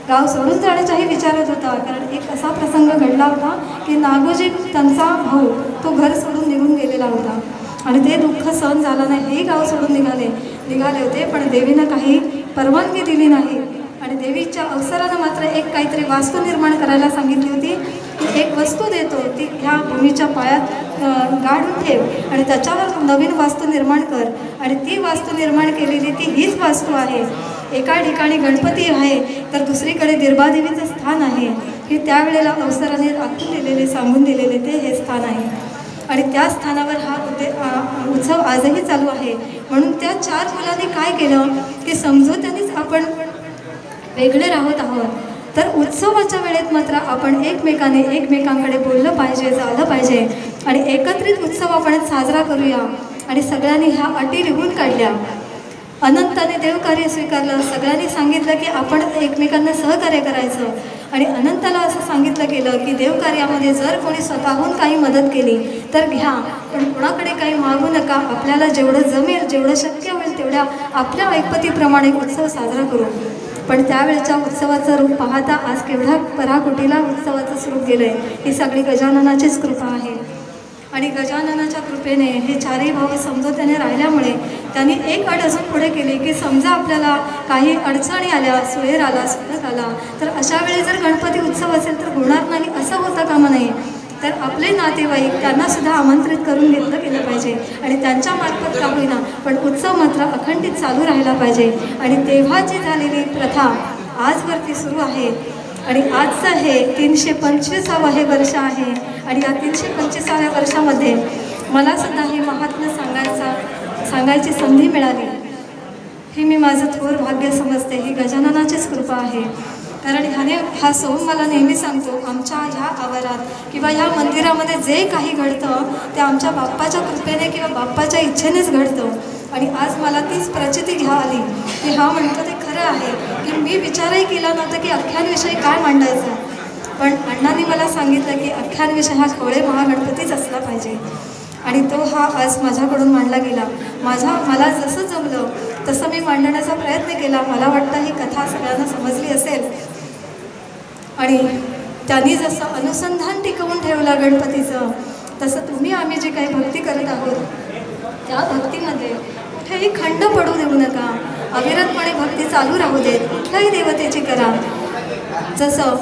गाव सोडून जाण्याचाही विचार होत होता. कारण एक असा प्रसंग घडला होता की नागोजी त्यांचा भाऊ तो घर सोडून निघून गेलेला होता आणि ते दुःख सहन झालं नाही. हे गाव सोडून निघाले होते. पण देवीनं काही परवानगी दिली नाही आणि देवीच्या अवसरानं मात्र एक काहीतरी वास्तू निर्माण करायला सांगितली होती. एक वस्तू देतो ती ह्या भूमीच्या पायात गाडून ठेव आणि त्याच्यावर नवीन वास्तू निर्माण कर. आणि ती वास्तू निर्माण केलेली ती हीच वास्तू आहे. एका ठिकाणी गणपती आहे तर दुसरीकडे दिर्बादेवीचं स्थान आहे. की त्यावेळेला अवसराने दाखवून दिलेले सांगून दिलेले ते हे स्थान आहे आणि त्या स्थानावर हा उत्सव आजही चालू आहे. म्हणून त्या 4 मुलांनी काय केलं की समजोत्यानेच आपण वेगळे राहत आहोत. तर उत्सवाच्या वेळेत मात्र आपण एकमेकांकडे बोललं पाहिजे, झालं पाहिजे आणि एकत्रित उत्सव आपण साजरा करूया. आणि सगळ्यांनी ह्या अटी लिहून काढल्या. अनंताने देवकार्य स्वीकारलं. सगळ्यांनी सांगितलं की आपण एकमेकांना सहकार्य करायचं आणि अनंताला असं सांगितलं गेलं की देवकार्यामध्ये जर कोणी स्वतःहून काही मदत केली तर घ्या, पण कोणाकडे काही मागू नका. आपल्याला जेवढं जमेल, जेवढं शक्य होईल तेवढ्या आपल्या ऐपतीप्रमाणे उत्सव साजरा करू. पण त्यावेळेच्या उत्सवाचं रूप पाहता आज केवढा पराकोटीला उत्सवाचं स्वरूप गेलं आहे. ही सगळी गजाननाचीच कृपा आहे. आणि गजाननाच्या कृपेने हे 4ही भाऊ समजोत्याने राहिल्यामुळे त्यांनी एक अट अजून पुढे केली की समजा आपल्याला काही अडचणी आल्या, सुळेर आला, सुलत आला तर अशा वेळी जर गणपती उत्सव असेल तर होणार नाही असं होता कामा नये. तर आपले नातेवाईक त्यांनासुद्धा आमंत्रित करून घेतलं गेलं पाहिजे आणि त्यांच्या मार्फत का होईना पण उत्सव मात्र अखंडित चालू राहिला पाहिजे. आणि तेव्हाची झालेली प्रथा आजवरती सुरू आहे. आणि आजचं हे 325वं हे वर्ष आहे आणि या 325व्या वर्षामध्ये मला सुद्धा हे महात्म्य सांगायची संधी मिळाली. ही मी माझं थोर भाग्य समजते. ही गजाननाचीच कृपा आहे. कारण हा सोम मला नेहमी सांगतो आमच्या ह्या आवारात किंवा ह्या मंदिरामध्ये जे काही घडतं ते आमच्या बाप्पाच्या कृपेने किंवा बाप्पाच्या इच्छेनेच घडतं. आणि आज मला तीच प्रचिती घ्या आली की हा म्हणतो ते खरं आहे की मी विचारही केला नव्हता की आख्यानविषयी काय मांडायचं. पण अण्णांनी मला सांगितलं की आख्यानविषय हा खवळे महागणपतीच असला पाहिजे आणि तो हा आज माझ्याकडून मांडला गेला. मला जसं जमलं तसं मी मांडण्याचा प्रयत्न केला. मला वाटतं ही कथा सगळ्यांना समजली असेल. आणि त्यांनी जसं अनुसंधान टिकवून ठेवलं गणपतीचं, तसं तुम्ही आम्ही जे काही भक्ती करत आहोत त्या भक्तीमध्ये कुठेही खंड पडू देऊ नका. अविरतपणे भक्ती चालू राहू देत. कुठल्याही देवतेची करा. जसं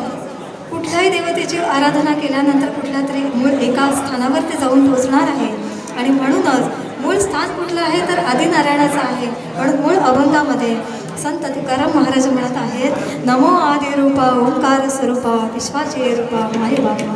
कुठल्याही देवतेची आराधना केल्यानंतर कुठल्या तरी मूळ एका स्थानावर ते जाऊन पोचणार आहे. आणि म्हणूनच मूळ स्थान कुठलं आहे तर आदिनारायणाचं आहे. म्हणून मूळ अभंगामध्ये संत तुकाराम महाराज म्हणत आहेत, नमो आदिरूपा ओंकार स्वरूपा विश्वाचे रूपा माय बाबा.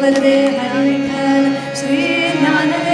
वरदे हरि विठ्ठल श्री ज्ञानदेव